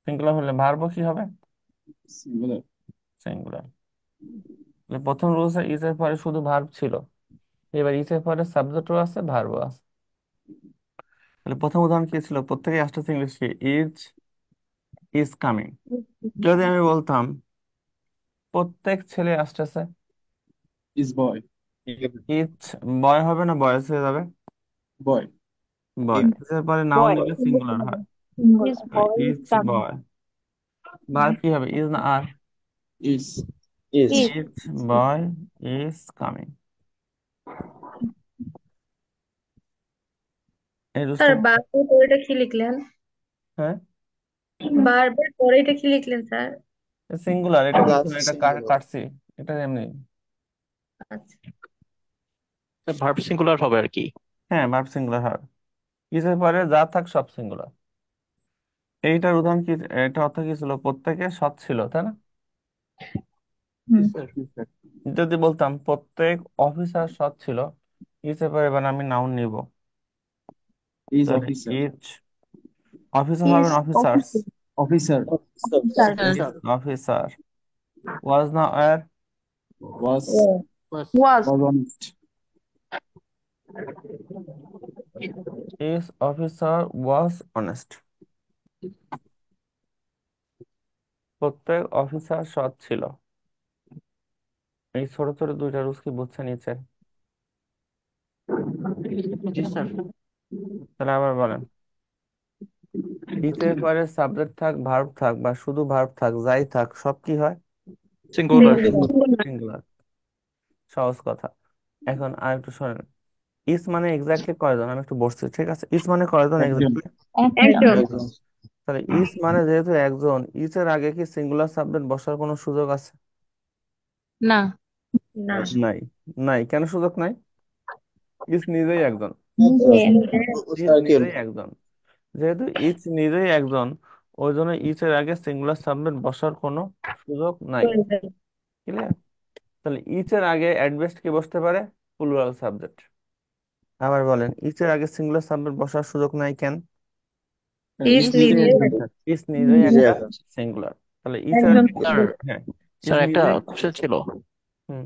সিঙ্গুলার হলে ভার্বও কি হবে, সিঙ্গুলার। সিঙ্গুলার। প্রথম রুলসে ইচ এর পরে শুধু ভার্ব ছিল, এবার ইচ এর পরে সাবজেক্টও আছে, ভার্বও আছে। তাহলে প্রথম উদাহরণ কি ছিল, প্রত্যেকে আসতেছে ইংলিশ কি, ইজ ইজ কামিং। যদি আমি বলতাম প্রত্যেক ছেলে আসতেছে, ইজ বয়। ইচ বয় হবে না বয়েজ হয়ে যাবে? বয়। বয়। ইচ এর পরে নাউন বয়। নিলে সিঙ্গুলার হয়, his boy is each coming. Boy. Verb কি হবে, ইজ না are? Is. Is. Is. Each boy is coming. এই রুলসটা, স্যার বারবার পরেটা কি লিখলেন? হ্যাঁ বারবার পরেটা কি লিখলেন স্যার? সিঙ্গুলার, এটা প্লাস কিছু না, এটা সিঙ্গুলার। কাটছি, এটা এমনি। আচ্ছা। ভার্ব সিঙ্গুলার হবে আর কি। হ্যাঁ ভার্ব সিঙ্গুলার হয়, ইচের পরে যা থাক সব সিঙ্গুলার। এইটার উদাহরণ কি, এটা অর্থ কি ছিল, প্রত্যেকে সৎ ছিল, তাই না? জি হুম। স্যার। যদি বলতাম প্রত্যেক অফিসার সৎ ছিল, ইচের পরে এবার আমি নাউন নিব, ইজ তাহলে অফিসার। ইচ অফিসার ইজ হবেন officers, officer. Officer. Sir. Each officer. Was না were, was. Was. Was honest. Each officer was honest. প্রত্যেক অফিসার সৎ ছিল। এই ছোট ছোট দুইটা রুলস কি বুঝছে নিচে? জি স্যার। তাহলে আবার বলেন, ইচের পরে সাবজেক্ট থাক, ভার্ব থাক, বা শুধু ভার্ব থাক, যাই থাক, সব কি হয়, সিঙ্গুলার। সিঙ্গুলার। সহজ কথা। এখন আর একটু শোনেন, ইস মানে এক্স্যাক্টলি কয়জন, আমি একটু বসছি, ঠিক আছে, ইস মানে কয়জন একজন। এক্স্যাক্টলি? একজন। একজন। একজন। তাহলে ইস মানে যেহেতু একজন, ইসের আগে কি সিঙ্গুলার সাবজেক্ট বসার কোনো সুযোগ আছে? না। না। নাই। নাই কেন সুযোগ নাই, ইস নিজেই একজন। একজন। ও ইস ছাড়া কেউ নিজেই নেই। একজন, যেহেতু ইস নিজেই একজন, ওই জন্য ইসের আগে সিঙ্গুলার সাবজেক্ট বসার কোনো সুযোগ নাই। ক্লিয়ার? তাহলে ইচের আগে অ্যাডভেস্ট কি বসতে পারে, প্লুরাল সাবজেক্ট। আবার বলেন, ইচের আগে সিঙ্গুলার সাবজেক্ট বসার সুযোগ নাই কেন? ইজ ইজ নিজে নিজে একজন স্যার। ইস নিজেই নিজে একটা একজন। সিঙ্গুলার। তাহলে ইচের একজন। আগে, স্যার, হ্যাঁ, ইস স্যার একটা নিজেই। কোশ্চেন ছিল। হুম।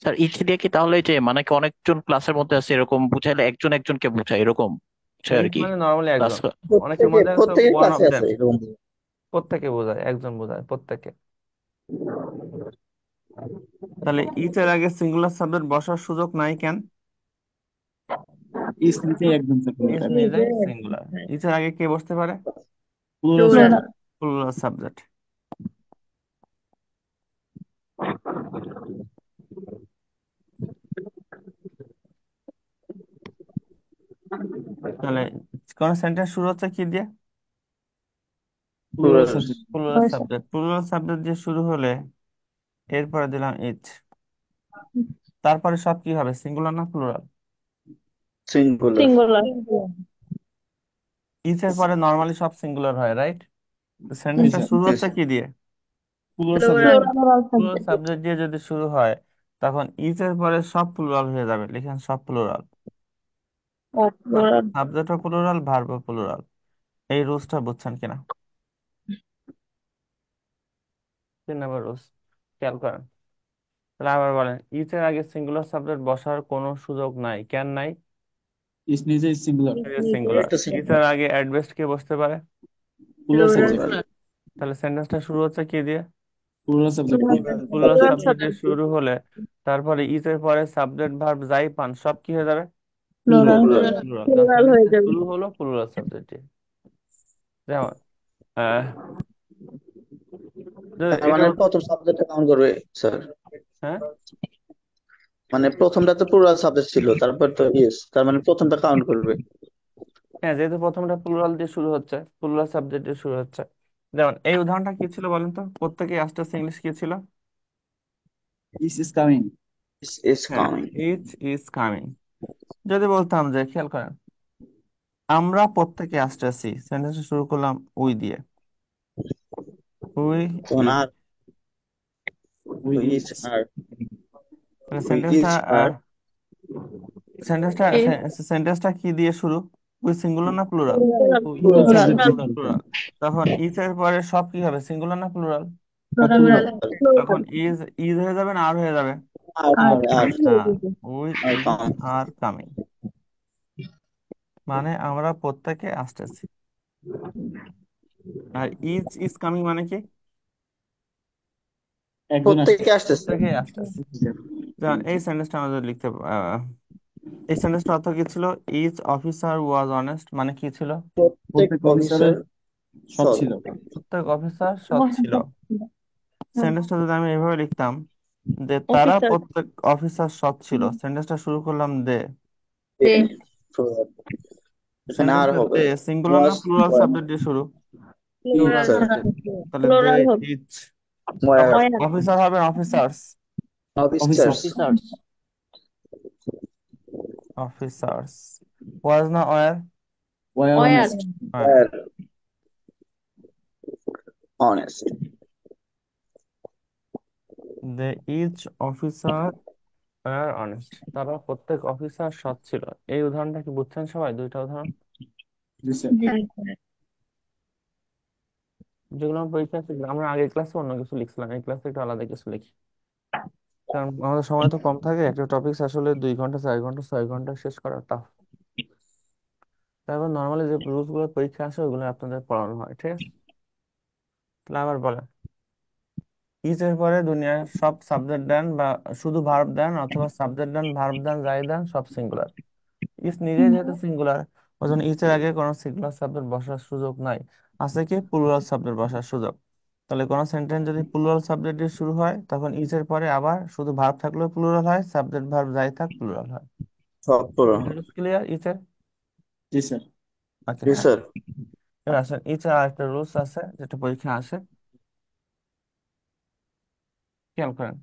স্যার ইচ দিয়ে কি তাহলে যে মানে কি অনেকজন ক্লাসের মধ্যে আছে এরকম বুঝাইলে একজন একজনকে বুঝায় এরকম বুঝায় আর ইস কি মানে নর্মালি ক্লাস। একজন, অনেকের প্রত্যেকে মধ্যে আছে প্রত্যেকের ওয়ান অফ কাছে আছে দেম। এরকম। প্রত্যেকে বোঝায়, একজন বোঝায় প্রত্যেকে। তাহলে ইচের আগে সিঙ্গুলার সাবজেক্ট বসার সুযোগ নাই কেন? ইজ নিজে একজন স্যার ইস পুরোটা। নিজে নিজেই একজন। সিঙ্গুলার। হ্যাঁ। ইচের আগে কে বসতে পারে, plural plural. Subject. Plural subject. তাহলে কোন সেন্টেন্স শুরু হচ্ছে কি দিয়ে, plural plural. Subject. Plural subject. Plural subject দিয়ে শুরু হলে এরপরে দিলাম ইচ, তারপরে সব কি হবে, সিঙ্গুলার না প্লুরাল? সিঙ্গুলার। সিঙ্গুলার। ইচ এর পরে নর্মালি সব সিঙ্গুলার হয়, রাইট? জি সেন্টেন্সটা স্যার। শুরু হচ্ছে কি দিয়ে, plural subject. Plural. Plural plural subject. Subject দিয়ে যদি শুরু হয়, তখন ইচ এর পরে সব প্লুরাল হয়ে যাবে, লিখেন সব প্লুরাল। ও প্লুরাল। সাবজেক্টও প্লুরাল, ভার্বও প্লুরাল। এই রুলসটা বুঝছেন কিনা, 3 নম্বর রুলস, খেয়াল করেন। তাহলে আবার বলেন, ইচ এর আগে সিঙ্গুলার সাবজেক্ট বসার কোনো সুযোগ নাই, কেন নাই? ইজ নিজে সিঙ্গুলার। ইজ নিজে সিঙ্গুলার। একটা ইচ সিঙ্গুলার। এর আগে অ্যাডভেস্ট কে বসতে পারে, প্লুরাল প্লুরাল। সাবজেক্ট। প্লুরাল। তাহলে সেন্টেন্সটা শুরু হচ্ছে কি দিয়ে, plural subject. Plural plural subject দিয়ে সাবজেক্ট। শুরু হলে, তারপরে ইচ এর পরে সাবজেক্ট ভার্ব যাই পান সব কি হয়ে যাবে, প্লুরাল। প্লুরাল। প্লুরাল। প্লুরাল। কারণ প্লুরাল হয়ে সেন্টেন্সটা যাবে। শুরু হলো প্লুরাল সাবজেক্ট দিয়ে। যেমন আহ, তার এটা মানে কত সাবজেক্ট কাউন্ট করবে স্যার? হ্যাঁ মানে প্রথমটা তো প্লুরাল সাবজেক্ট ছিল, তারপর তো ইয়েস, তার মানে প্রথমটা কাউন্ট করবে। হ্যাঁ, যেহেতু প্রথমটা প্লুরাল দিয়ে শুরু হচ্ছে, প্লুরাল সাবজেক্ট দিয়ে শুরু হচ্ছে। যেমন এই উদাহরণটা কি ছিল বলেন তো, প্রত্যেকে আসতে ইংলিশ কি ছিল? Is coming. ইজ হ্যাঁ, কামিং। Each is coming. যদি বলতাম যে, খেয়াল করেন, আমরা প্রত্যেকে আসতেছি, সেন্টেন্স শুরু করলাম উই দিয়ে, উই তখন are we is its. Are we সেন্টেন্সটা ইজ আর সেন্টেন্সটা সেন্টেন্সটা কি দিয়ে শুরু? উই সিঙ্গুলার না প্লুরাল? প্লুরাল সাবজেক্ট দিয়ে শুরু করে। প্লুরাল। তখন ইচ এর পরে সব কি হবে, সিঙ্গুলার না প্লুরাল? সব প্লুরাল। তখন ইজ ইজ হয়ে যাবে না আর হয়ে যাবে? আর হ্যাঁ, we are is coming. Are coming, মানে আমরা প্রত্যেকে আসতেছি। আর ইজ ইজ কামিং মানে কি? একজন প্রত্যেকে আসতেছে। আসতেছে। প্রত্যেকে আসতেছে। যেমন এই সেন্টেন্সটা আমাদের লিখতে, এই সেন্টেন্সটা অর্থ কি ছিল? ইচ অফিসার ওয়াজ অনেস্ট, মানে কি ছিল? প্রত্যেক প্রত্যেক অফিসার অফিসারের সৎ সৎ। ছিল। প্রত্যেক অফিসার সৎ ছিল। সেন্টেন্সটা যদি আমি এভাবে লিখতাম যে তারা প্রত্যেক অফিসার সৎ ছিল, সেন্টেন্সটা শুরু করলাম দে, Plural। এখানে আর সেন্টেন্সটা হবে দে সিঙ্গুলার না ওয়াজ, প্লুরাল সাবজেক্ট দিয়ে শুরু? It's plural sir. সাবজেক্ট, তাহলে দে ইচ। ওয়ার, তখন অফিসার হবে officers, officers. Officers. Officers. Was না were? Were honest. Were. Were honest. They each officer were honest, তারা প্রত্যেক অফিসার সৎ ছিল। এই উদাহরণটা কি বুঝছেন সবাই, দুইটা উদাহরণ জি স্যার। যেগুলো আমরা পরীক্ষা শিখলাম? আমরা আগের ক্লাসে অন্য কিছু লিখছিলাম, এই ক্লাসে একটু আলাদা কিছু লিখি, কারণ আমাদের সময় তো কম থাকে। একটা টপিক আসলে 2 ঘন্টা 4 ঘন্টা 6 ঘন্টা শেষ করা টাফ। তারপর নর্মালি যে রুলস গুলো পরীক্ষা আসে ওগুলো আপনাদের পড়ানো হয়, ঠিক আছে? তাহলে আবার বলেন, ইচ এর পরে দুনিয়ার সব সাবজেক্ট দেন বা শুধু ভার্ব দেন, অথবা সাবজেক্ট দেন ভার্ব দেন যাই দেন সব সিঙ্গুলার। ইচ নিজেই যেহেতু সিঙ্গুলার, ওই জন্য ইচ এর আগে কোনো সিঙ্গুলার সাবজেক্ট বসার সুযোগ নাই। আছে কি প্লুরাল সাবজেক্ট বসার সুযোগ। তাহলে কোনো সেন্টেন্স যদি প্লুরাল সাবজেক্ট দিয়ে শুরু হয়, তখন ইচ এর পরে আবার শুধু ভার্ব থাকলেও প্লুরাল হয়, সাবজেক্ট ভার্ব যাই থাক প্লুরাল হয়। সব plural। ক্লিয়ার ইচ এর? জি স্যার। ওকে জি ফাইন। স্যার। এবার আসেন, ইচ এর আরেকটা রুলস আছে যেটা পরীক্ষা আসে, খেয়াল করেন।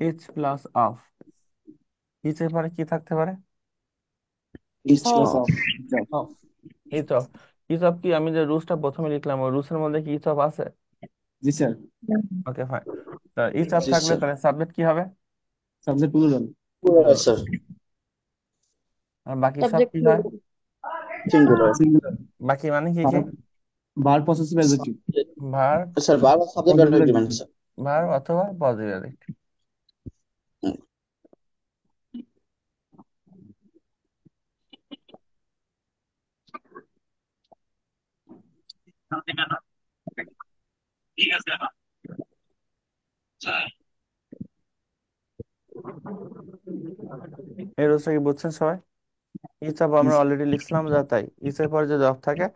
ইচ প্লাস অফ, ইচ এর পরে কি থাকতে পারে? It's plus of. Of. Of. Each of. Each of কি, আমি যে রুলসটা প্রথমে লিখলাম ওই রুলসের মধ্যে কি ইচ অফ আছে? জি স্যার। Okay fine. তা ইচ অফ জি থাকলে স্যার। তাহলে সাবজেক্ট কি হবে? Subject plural. plural Plural। Sir. আর বাকি সব কি হয়? সিঙ্গুলার। সিঙ্গুলার। বাকি মানে কি কি? Verb possessive adjective. Verb, sir বারবার subject positive adjective adjective. Sir. Verb অথবা পজিটিভ অ্যাডজেক্টিভ। এই রুলসটা কি বুঝছেন সবাই? ইচ অফ আমরা অলরেডি লিখছিলাম, যা তাই ইচ এর পরে যদি অফ থাকে,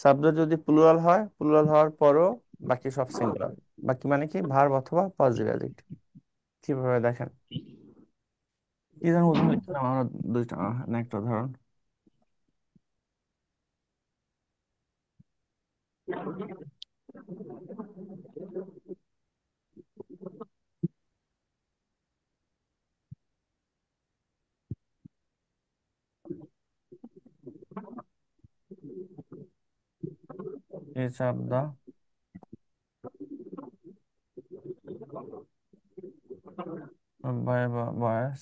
সাবজেক্ট যদি প্লুরাল হয়, প্লুরাল হওয়ার পরও বাকি সব সিঙ্গুলার। বাকি মানে কি, ভার্ব অথবা পজিটিভ অ্যাডজেক্টিভ। কিভাবে দেখেন, কি যেন উদাহরণ লিখছিলাম আমরা, দুইটা না একটা উদাহরণ। ইচ অফ দা বয়েস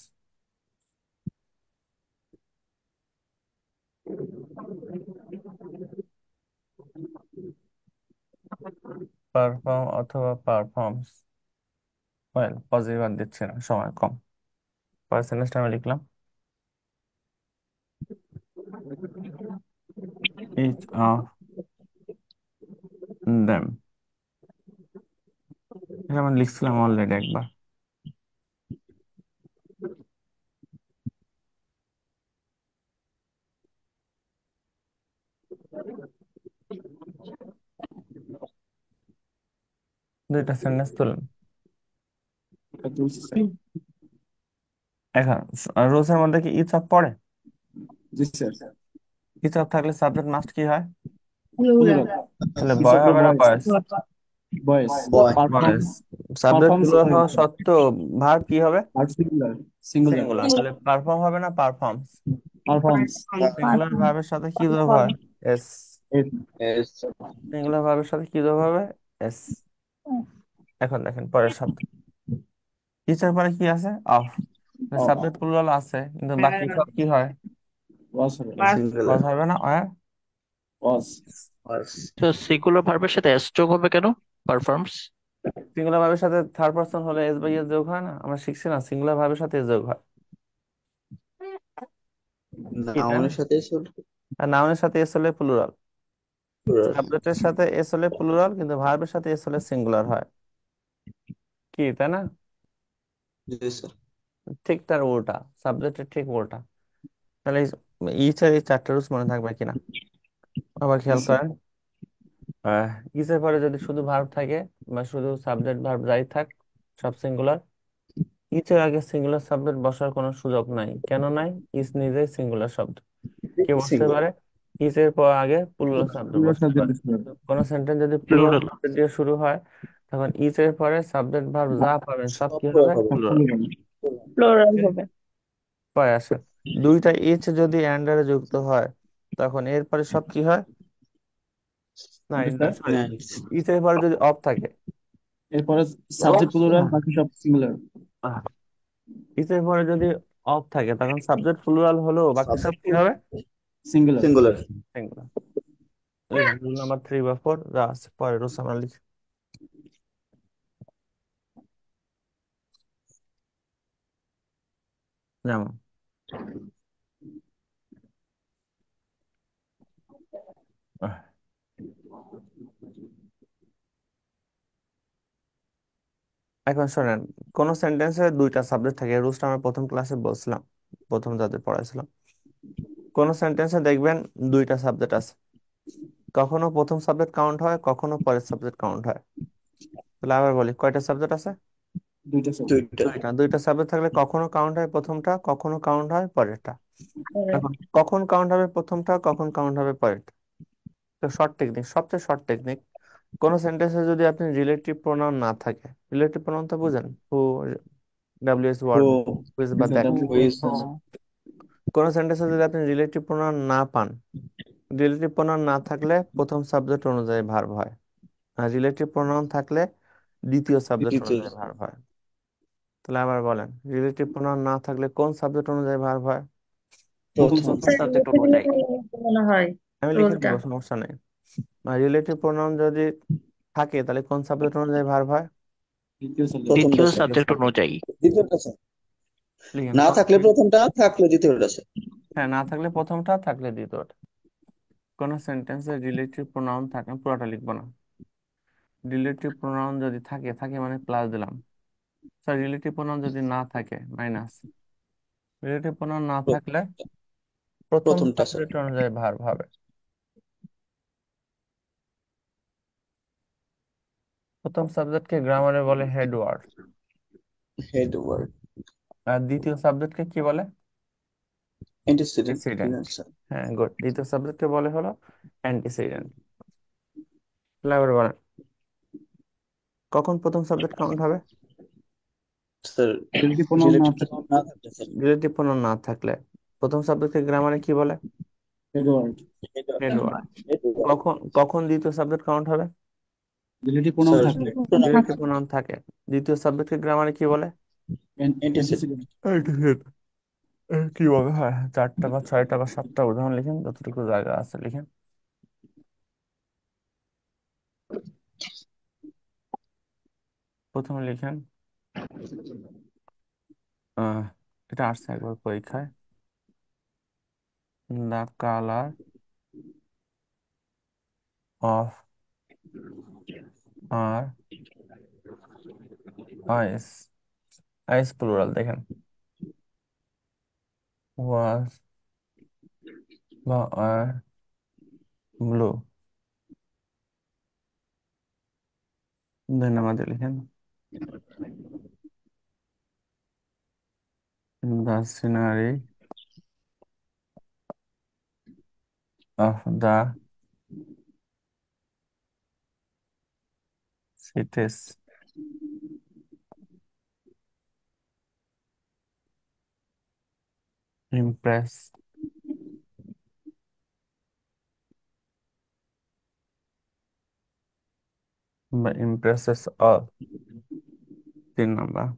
পারফর্ম অথবা পারফর্মস ওয়েল। পজিটিভ আর দিচ্ছি না, সময় কম। পার্সেন্টেজটা আমি লিখলাম, ইচ অফ দেম। এটা আমি লিখছিলাম অলরেডি একবার। দুইটা সেন্টেন্স তুলেন। এটা তুলছি স্যার। এখন রুলসের মধ্যে কি ইচ অফ পড়ে? জি স্যার। ইচ অফ থাকলে সাবজেক্ট মাস্ট কি হয়? প্লুরাল। তাহলে ইচ বয় অফ হবে না বয়েজ। বয়েস? বয়েজ। বয়। পারফর্ম। বয়েস। Subject performs plural female. হওয়া সত্ত্বেও ভার্ব কি হবে? আর সিঙ্গুলার। সিঙ্গুলার। সিঙ্গুলার। তাহলে পারফর্ম হবে না পারফর্মস? পারফর্মস। সিঙ্গুলার ভার্বের সাথে কি যোগ হয়? এস। এস। সিঙ্গুলার ভার্বের সাথে কি যোগ হবে? এস। এখন দেখেন পরের শব্দ। ইচের পরে কি আছে? অফ। অফ। সাবজেক্ট প্লুরাল আছে কিন্তু বাকি সব কি হয়? ওয়াজ হবে। ওয়াজ সিঙ্গুলার। হবে না ওয়ার? ওয়াজ। ওয়ার্স। তো সিঙ্গুলার ভার্বের সাথে এস যোগ হবে কেন? পারফর্মস। সিঙ্গুলার ভার্বের সাথে থার্ড পারসন হলে এস বাই এস যোগ হয় না? আমরা শিখছি না সিঙ্গুলার ভার্বের সাথে এস যোগ হয়, কি তাই না? নাউনের সাথে আর নাউনের সাথে এস হলে প্লুরাল, প্লুরাল। সাবজেক্টের সাথে এস হলে প্লুরাল কিন্তু ভার্বের সাথে এস হলে সিঙ্গুলার হয়, কি তাই না? জি স্যার। ঠিক তার উল্টা, সাবজেক্টের ঠিক উল্টা। তাহলে ইচের এই চারটে রুলস মনে থাকবে কিনা আবার জি খেয়াল স্যার। করেন। ইচের পরে যদি শুধু ভার্ব থাকে বা শুধু সাবজেক্ট ভার্ব যাই থাক, সব সিঙ্গুলার। ইচের আগে সিঙ্গুলার সাবজেক্ট বসার কোনো সুযোগ নাই। কেন নাই? ইচ নিজেই সিঙ্গুলার শব্দ। কে বসতে সিঙ্গুলার। পারে? ইচের পর আগে প্লুরাল সাবজেক্ট প্লুরাল বসতে সাবজেক্ট পারে। স্যার। কোন সেন্টেন্স যদি প্লুরাল প্লুরাল। সাবজেক্ট দিয়ে শুরু হয় তখন ইচের পরে সাবজেক্ট ভার্ব যা পাবেন সব সব কি প্লুরাল হবে? হবে। সব প্লুরাল। প্লুরাল। প্লোরাল হবে। পরে আসে দুইটা ইচ যদি অ্যান্ডারে যুক্ত হয় তখন এরপরে সব কি হয়? না জি না স্যার। Sorry, nice. ইচের পরে যদি অফ থাকে, এরপরে সাবজেক্ট প্লুরাল, বাকি সব সিঙ্গুলার। ইচের পরে যদি অফ থাকে তখন সাবজেক্ট প্লুরাল হলেও বাকি সব কি হবে? সিঙ্গুলার। সিঙ্গুলার। সিঙ্গুলার। লিখেন রুল নাম্বার 3 বা 4 যা আছে পরে রুলস আমরা লিখি। যেমন আহ, এখন শোনেন, কোন সেন্টেন্সে দুইটা সাবজেক্ট থাকে, রুলসটা আমরা প্রথম ক্লাসে বলছিলাম, প্রথম যাদের পড়াইছিলাম। কোন সেন্টেন্সে দেখবেন দুইটা সাবজেক্ট আছে, কখনো প্রথম সাবজেক্ট কাউন্ট হয় কখনো পরের সাবজেক্ট কাউন্ট হয়। তাহলে আবার বলি, কয়টা সাবজেক্ট আছে? দুইটা সাবজেক্ট। দুইটা। দুইটা। দুইটা সাবজেক্ট থাকলে কখনো কাউন্ট হয় প্রথমটা কখনো কাউন্ট হয় পরেরটা। এখন কখন কাউন্ট হবে প্রথমটা কখন কাউন্ট হবে পরেরটা? তো শর্ট টেকনিক, সবচেয়ে শর্ট টেকনিক, কোন সেন্টেন্সে যদি আপনি রিলেটিভ প্রোনাউন না থাকে, রিলেটিভ প্রোনাউন তো বুঝেন, হু, ডাব্লিউএস হু। ওয়ার্ড, হুইজ জি বা স্যার। দ্যাট। ডাব্লিউ। হুইজ। কোন সেন্টেন্সে যদি আপনি রিলেটিভ প্রোনাউন না পান, রিলেটিভ প্রোনাউন না থাকলে প্রথম সাবজেক্ট অনুযায়ী ভার্ব হয়, আর রিলেটিভ প্রোনাউন থাকলে দ্বিতীয় সাবজেক্ট দ্বিতীয়। অনুযায়ী ভার্ব হয়। তাহলে আবার বলেন, রিলেটিভ প্রোনাউন না থাকলে কোন সাবজেক্ট অনুযায়ী ভার্ব হয়? প্রথম প্রথম। প্রথম সাবজেক্ট। সাবজেক্ট অনুযায়ী। মনে হয় আমি লিখে রোলটা। দিব, সমস্যা নেই। আর রিলেটিভ প্রোনাউন যদি থাকে তাহলে কোন সাবজেক্ট অনুযায়ী ভার্ব হয়? দ্বিতীয় সাবজেক্ট। প্রথমটা দ্বিতীয় স্যার। সাবজেক্ট অনুযায়ী। দ্বিতীয়টা স্যার। লিখেন না থাকলে প্রথমটা, থাকলে দ্বিতীয়টা স্যার। হ্যাঁ, না থাকলে প্রথমটা থাকলে দ্বিতীয়টা। কোন সেন্টেন্সে রিলেটিভ প্রোনাউন থাকে, আমি পুরোটা লিখবো না। রিলেটিভ প্রোনাউন যদি থাকে, থাকে মানে প্লাস দিলাম। স্যার রিলেটিভ প্রোনাউন যদি না থাকে মাইনাস। রিলেটিভ প্রোনাউন না থাকলে প্রথম প্রথমটা স্যার। সাবজেক্ট অনুযায়ী ভার্ব হবে। প্রথম সাবজেক্টকে গ্রামারে বলে হেড ওয়ার্ড, হেড ওয়ার্ড। আর দ্বিতীয় সাবজেক্টকে কি বলে? অ্যান্টিসিডেন্ট। অ্যান্টিসিডেন্ট। স্যার। হ্যাঁ গুড, দ্বিতীয় সাবজেক্টকে বলে হলো অ্যান্টিসিডেন্ট। এবার বলেন, কখন প্রথম সাবজেক্ট কাউন্ট হবে? স্যার যদি কোনো না রিলেটিভ থাকে। না থাকলে স্যার। রিলেটিভ প্রোনাউন না থাকলে প্রথম সাবজেক্টকে গ্রামারে কি বলে? Head word. Head word. Head word. কখন কখন দ্বিতীয় সাবজেক্ট কাউন্ট হবে? রিলেটিভ প্রোনাউন স্যার থাকলে। রিলেটিভ প্রোনাউন থাকে। দ্বিতীয় সাবজেক্টকে গ্রামারে কি বলে? অ্যান্টিসিডেন্ট। অ্যান্টিসিডেন্ট। Antecedent। কি বলে, হ্যাঁ 4টা বা 6টা বা 7টা উদাহরণ লিখেন, যতটুকু জায়গা আছে লিখেন। প্রথমে লিখেন, আহ এটা আসছে একবার পরীক্ষায়, the colour of her eyes, eyes plural দেখেন, ওয়াজ বা আর ব্লু। দুই নাম্বার লিখেন the scenery of the cities impress but impresses all. 3 number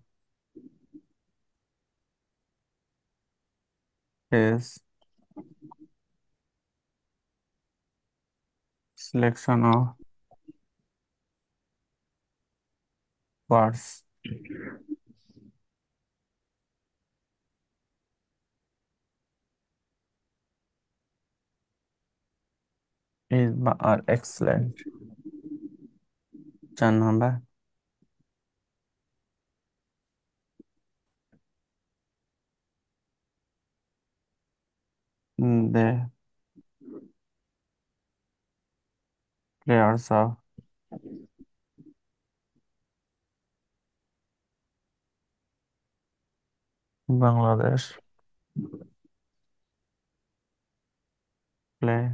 is selection of words are excellent. 4 number the players of Bangladesh play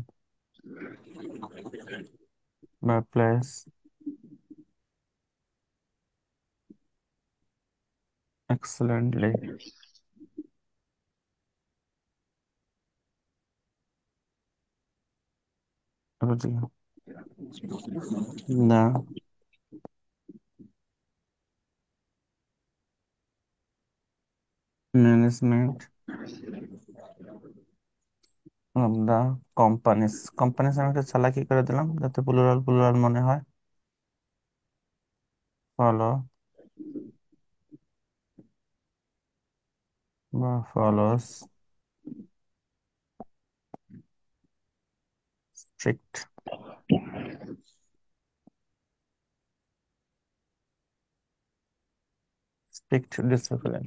but plays excellently. The management of the companies আমি একটা চালাকি করে দিলাম যাতে plural plural মনে হয় follow বা follows strict discipline.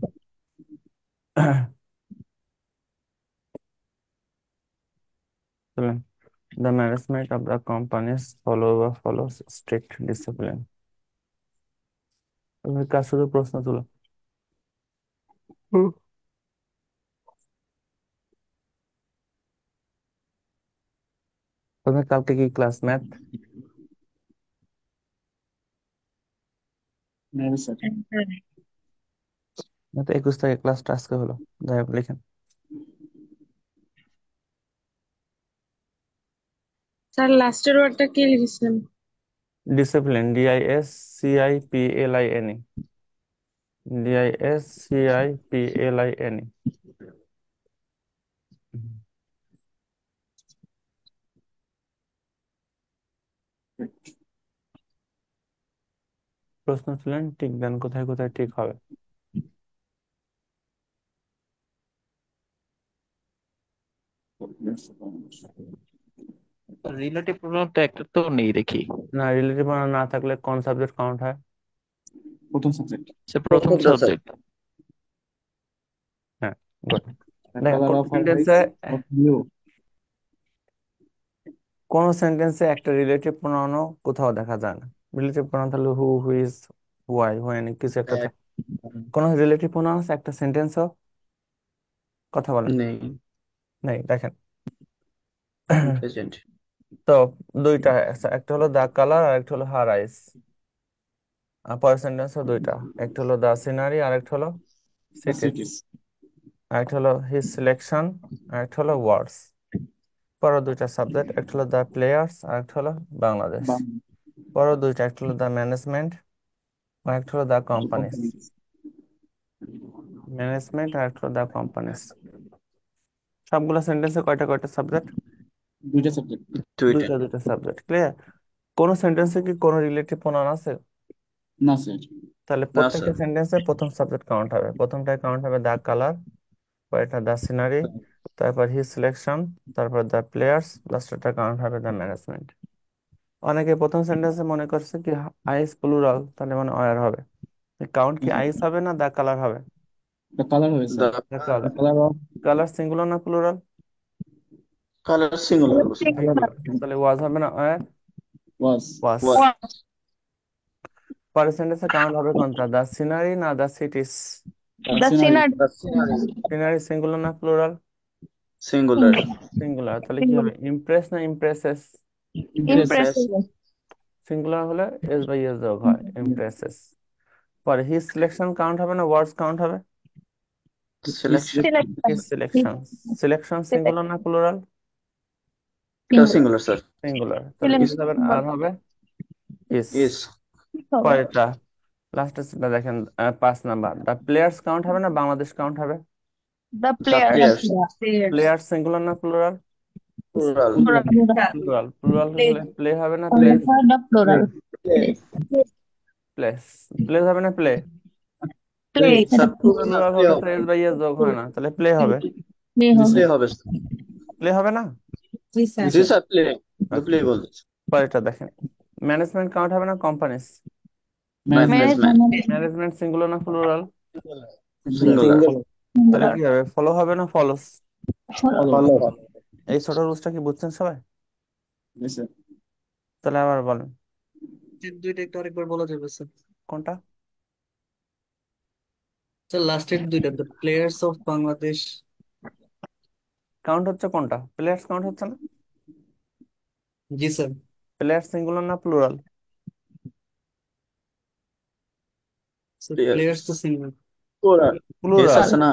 The management of the companies follows strict discipline. তুমি কার শুধু প্রশ্ন তুলো হুম। তোমার কালকে কি class math maybe sir. Math 21 তারিখ ক্লাসটা আজকে হলো যাই হোক লিখেন স্যার লাস্টের ওয়ার্ডটা কি লিখেছিলেন? ডিসিপ্লিন DISCIPLINE DISCIPLINE প্রশ্ন ছিলেন ঠিক দেন কোথায় কোথায় ঠিক হবে রিলেটিভ প্রোনাউন তো একটা তো নেই দেখি। না রিলেটিভ না থাকলে কোন সাবজেক্ট কাউন্ট হয় প্রথম সাবজেক্ট। সে প্রথম প্রথমটা স্যার সাবজেক্ট। হ্যাঁ গুড The দেখেন color কোন of our সেন্টেন্সে eyes of blue. কোন সেন্টেন্সে একটা রিলেটিভ প্রোনাউনও কোথাও দেখা যায় না রিলেটিভ প্রোনাউন তাহলে হু হুইজ হোয়াই হোয়েন কিছু একটা থাকে কোন রিলেটিভ প্রোনাউন একটা সেন্টেন্সও কথা বলেন নেই নেই দেখেন প্রেজেন্ট তো দুইটা একটা হলো দা কালার আর একটা হলো হার আইস আর পরের সেন্টেন্সও দুইটা একটা হলো দা সিনারি আর একটা হলো The সিটিজ cities. আর একটা হলো হিজ সিলেকশন আর একটা হলো ওয়ার্ডস পরের দুইটা সাবজেক্ট একটা হলো দা প্লেয়ার্স আর একটা হলো বাংলাদেশ Bang. পরের দুইটা একটা হলো দা ম্যানেজমেন্ট আর একটা হলো দা কোম্পানিস Companies. ম্যানেজমেন্ট আর একটা হলো দা কোম্পানিস সবগুলো সেন্টেন্সে কয়টা কয়টা সাবজেক্ট দুইটা সাবজেক্ট। দুইটা দুইটা দুইটা সাবজেক্ট ক্লিয়ার কোন সেন্টেন্সে কি কোনো রিলেটিভ প্রোনাউন আছে না স্যার। তাহলে না প্রত্যেকটা স্যার সেন্টেন্সে প্রথম সাবজেক্ট কাউন্ট হবে প্রথমটায় কাউন্ট হবে দা কালার পরেরটা দা সিনারি তারপর হিজ সিলেকশন তারপর দা প্লেয়ার্স লাস্টেরটা কাউন্ট হবে দা ম্যানেজমেন্ট অনেকে প্রথম সেন্টেন্সে মনে করছে কি আইস প্লুরাল তাহলে মানে অয়ার হবে কাউন্ট কি আইস হবে না দা কালার হবে The color হবে স্যার। The the The colour color of colour singular না প্লুরাল কালার সিঙ্গুলার বসে color তাহলে ওয়াজ হবে না অয়ার was. ওয়াস ওয়াজ পরের সেন্টেন্সে কাউন্ট হবে কোনটা, দ্য সিনারি না the cities? The scenery. Scenery. Scenery singular না প্লুরাল? সিঙ্গুলার। সিঙ্গুলার, তাহলে কি হবে, ইমপ্রেস না ইমপ্রেসেস? ইমপ্রেসেস। ইমপ্রেসিভ। সিঙ্গুলার হলে এস বাই এস যোগ হয়, ইমপ্রেসেস। পরে হিজ সিলেকশন কাউন্ট হবে না ওয়ার্ডস কাউন্ট হবে? Selection. Selection. His selection. Selection singular না প্লুরাল? এটা সিঙ্গুলার। Singular sir. সিঙ্গুলার, তাহলে কি হবে, আর হবে ইস। ইস। পরেরটা লাস্টের সেটা দেখেন, 5 নাম্বার, দ্য প্লেয়ার্স কাউন্ট হবে না বাংলাদেশ কাউন্ট হবে? The the players. Players. Players singular না প্লুরাল? প্লুরাল। প্লুরাল। প্লুরাল হলে প্লে হবে না place? The plural. Place. Place হবে না প্লে? প্লে। স্যার প্লুরাল না প্লুরাল প্লে হলে তো হবে। এস বাই এস যোগ হয় না, তাহলে প্লে হবে। প্লে জি হবে। Play sir. হবে। প্লে হবে না? জি জি sir. Sir play. Okay. Play বলছি। পরেরটা দেখেন, ম্যানেজমেন্ট কাউন্ট হবে না companies? Management. Management. Management singular না প্লুরাল? সিঙ্গুলার। তাহলে সিঙ্গুলার। কি হবে, ফলো হবে না ফলোস? ফলো। এই ছোট রুলসটা কি বুঝছেন সবাই? জি স্যার। তাহলে আবার বলেন। দুইটা একটু আরেকবার বলা যাবে স্যার? কোনটা? স্যার লাস্টের দুইটা, the players of Bangladesh. Count হচ্ছে কোনটা, প্লেয়ার্স কাউন্ট হচ্ছে না? জি স্যার। প্লেয়ার সিঙ্গুলার না প্লুরাল? Sir players. প্লেয়ার্স তো সিঙ্গেল। প্লুরাল। S plural. আছে না?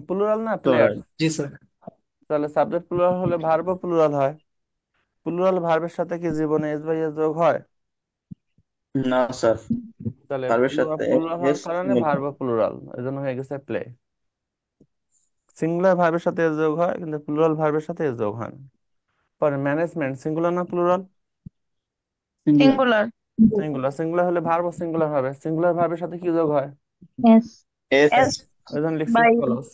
প্লুরাল না প্লেয়ার? প্লুরাল। জি স্যার। তাহলে সাবজেক্ট প্লুরাল হলে ভার্বও প্লুরাল হয়। প্লুরাল ভার্বের সাথে কি জীবনে এস বাই এস যোগ হয়? না স্যার। তাহলে ভার্বের প্লুরাল সাথে প্লুরাল হওয়ার এস কারণে যোগ হয়। ভার্বও প্লুরাল, এই জন্য হয়ে গেছে প্লে। সিঙ্গুলার ভার্বের সাথে এস যোগ হয় কিন্তু প্লুরাল ভার্বের সাথে এস যোগ হয় না। পরে ম্যানেজমেন্ট সিঙ্গুলার না plural? Singular. Singular. Singular. Singular হলে ভার্বও সিঙ্গুলার হবে, সিঙ্গুলার ভার্বের সাথে কি যোগ হয়? এস। এস। এস ওই জন্য লিখছি বাই। ফলোস।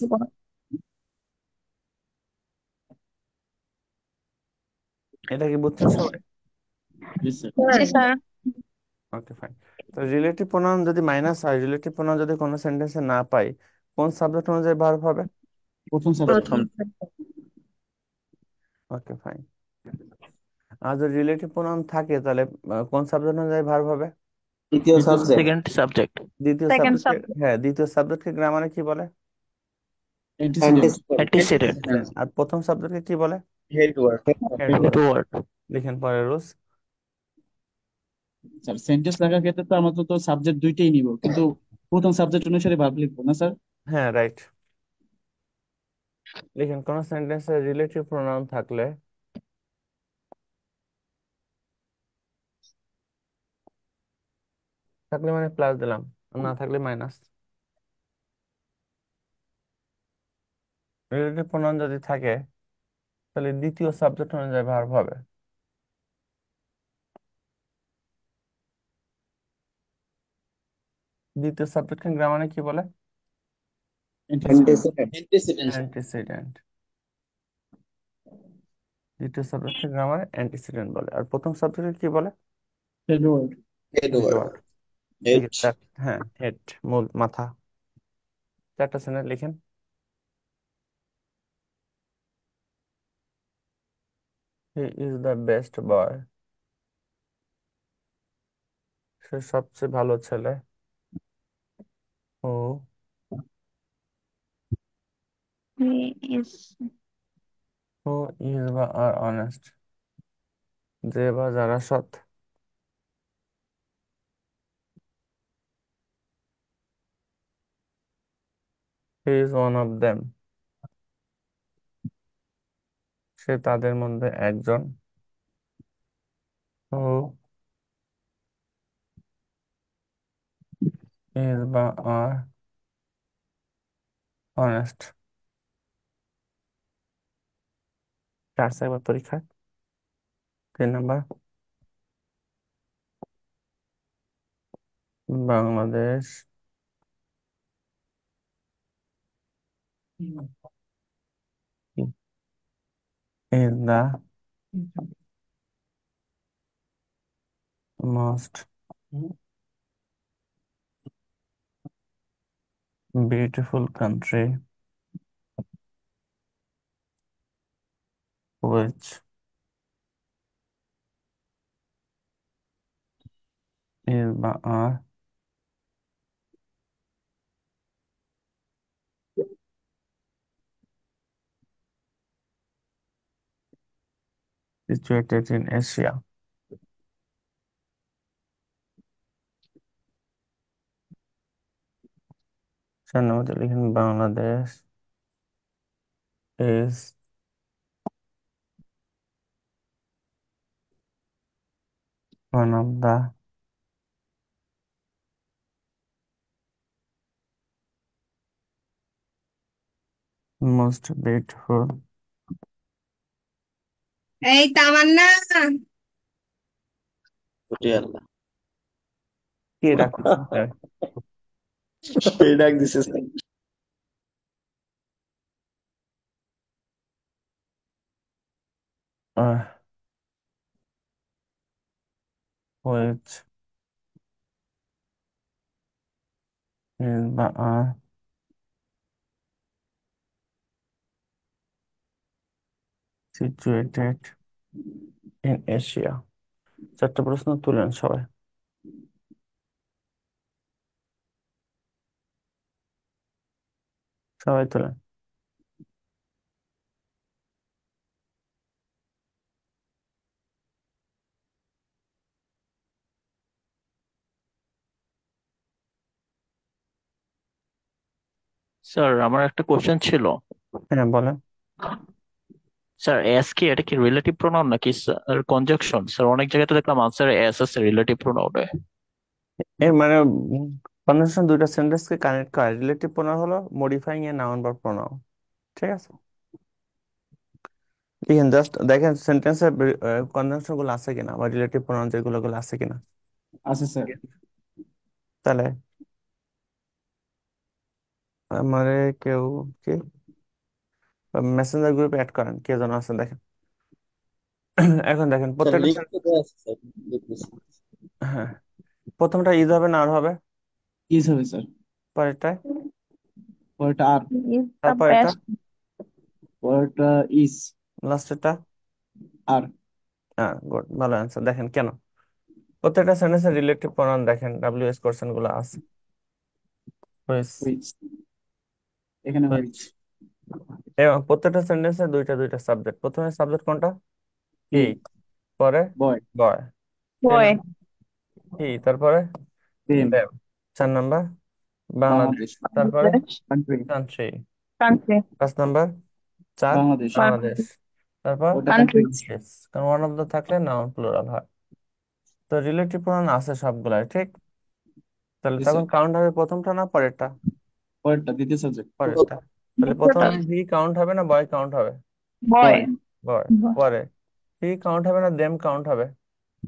এটা কি বুঝছেন সবাই? জি স্যার। জি স্যার। Okay fine. তো রিলেটিভ প্রোনাউন যদি মাইনাস হয়, রিলেটিভ প্রোনাউন যদি কোনো সেন্টেন্সে না পাই, কোন সাবজেক্ট অনুযায়ী ভার্ব হবে? প্রথম সাবজেক্ট। প্রথম। Okay fine. আর যদি রিলেটিভ প্রোনাউন থাকে তাহলে কোন সাবজেক্ট অনুযায়ী ভার্ব হবে? দ্বিতীয় দ্বিতীয় সাবজেক্ট। Second subject. দ্বিতীয় সেকেন্ড সাবজেক্টকে, সাবজেক্ট। হ্যাঁ দ্বিতীয় সাবজেক্টকে গ্রামারে কি বলে? অ্যান্টিসিডেন্ট। অ্যান্টিসিডেন্ট। আর প্রথম সাবজেক্টকে কি বলে? Head word. Head head word. Word. Word. লিখেন পরের রুলস। স্যার সেন্টেন্স লেখার ক্ষেত্রে তো আমরা তো সাবজেক্ট দুইটাই নিব, কিন্তু প্রথম সাবজেক্ট অনুসারে ভার্ব লিখবো না স্যার? হ্যাঁ রাইট। লিখেন কোন সেন্টেন্সে রিলেটিভ প্রোনাউন থাকলে থাকলে মানে প্লাস দিলাম, না থাকলে মাইনাস। রিলেটিভ প্রোনাউন যদি থাকে তাহলে দ্বিতীয় সাবজেক্ট অনুযায়ী ভার্ব হবে। দ্বিতীয় সাবজেক্টকে গ্রামারে কি বলে? অ্যান্টিসিডেন্ট। অ্যান্টিসিডেন্ট। অ্যান্টিসিডেন্ট। দ্বিতীয় সাবজেক্টকে গ্রামারে অ্যান্টিসিডেন্ট বলে, আর প্রথম সাবজেক্টকে কি বলে? Head word. Head head word. Word. Head. লিখেন হ্যাঁ হেড, মূল, মাথা। 4টা সেন্টেন্স লিখেন। He is the best boy. সে সবচেয়ে ভালো ছেলে। হু হি ইজ। হু ইজ বা আর অনেস্ট। যে বা যারা সৎ। He is one of them. সে তাদের মধ্যে একজন। হু ইজ বা আর অনেস্ট। 4 একবার পরীক্ষা। 3 number, Bangladesh is the most beautiful country which is বা are situated in Asia. 4 নম্বরতে লিখেন Bangladesh is one of the most beautiful. এই তামান্না, ওরে আল্লাহ, কে ডাকতেছেন স্যার? সেই ডাক দিছে স্যার। Which is বা are situated in Asia. 4টা প্রশ্ন তুলেন সবাই, সবাই তুলেন। স্যার আমার একটা কোশ্চেন ছিল। হ্যাঁ বলেন। স্যার এস কি, এটা কি রিলেটিভ প্রোনাউন নাকি স্যার কনজাংশন? স্যার অনেক জায়গায় তো দেখলাম আনসারে এস আছে রিলেটিভ প্রোনাউনে। এর মানে কনভেনশন দুইটা সেন্টেন্সকে কানেক্ট করে। রিলেটিভ প্রোনাউন হলো মডিফাইং এ নাউন বা প্রোনাউন, ঠিক আছে? লিখেন, জাস্ট দেখেন সেন্টেন্সে কনজাংশন গুলো আছে কিনা বা রিলেটিভ প্রোনাউন যেগুলো গুলো আছে কিনা। আছে স্যার। তাহলে আমারে কেউ কি মেসেঞ্জার গ্রুপে অ্যাড করেন, কে যেন আছেন দেখেন। এখন দেখেন স্যার প্রত্যেকটা লিঙ্ক তো দেওয়া আছে স্যার, দেখতেছি। হ্যাঁ, প্রথমটা ইজ হবে না আর হবে? ইজ হবে স্যার। পরেরটায়, পরেরটা আর। is the তারপর এটা, best. পরেরটা ইজ। লাস্টেরটা আর। হ্যাঁ। গুড, ভালো অ্যান্সার। দেখেন কেন প্রত্যেকটা সেন্টেন্সের রিলেটিভ প্রোনাউন দেখেন ডব্লিউএস কোশ্চেন গুলো আছে। হুইচ, হুইচ, এখানে হুইচ। হুইচ। এবং প্রত্যেকটা সেন্টেন্সে দুইটা দুইটা সাবজেক্ট। প্রথমে সাবজেক্ট কোনটা? হি, হি। পরে বয়। বয়, Boy. হি, তারপরে দেম। দেম। 4 নম্বর বাংলাদেশ, বাংলাদেশ। তারপরে Bangladesh. কান্ট্রি। কান্ট্রি। Country. 5 নম্বর চার বাংলাদেশ। বাংলাদেশ, Country. তারপর ওটা কান্ট্রি। Countries. কান্ট্রিজ। কারণ ওয়ান অফ দ্য থাকলে নাউন প্লুরাল হয়। তো রিলেটিভ প্রোনাউন আছে সবগুলাই, ঠিক? তাহলে জি তখন স্যার। কাউন্ট হবে প্রথমটা না পরেরটা? পরেরটা, দ্বিতীয় সাবজেক্ট। পরেরটা। তাহলে প্রথমে হি কাউন্ট হবে না বয় কাউন্ট হবে? বয়। Boy. বয়। Boy. পরে হি কাউন্ট হবে না দেম কাউন্ট হবে?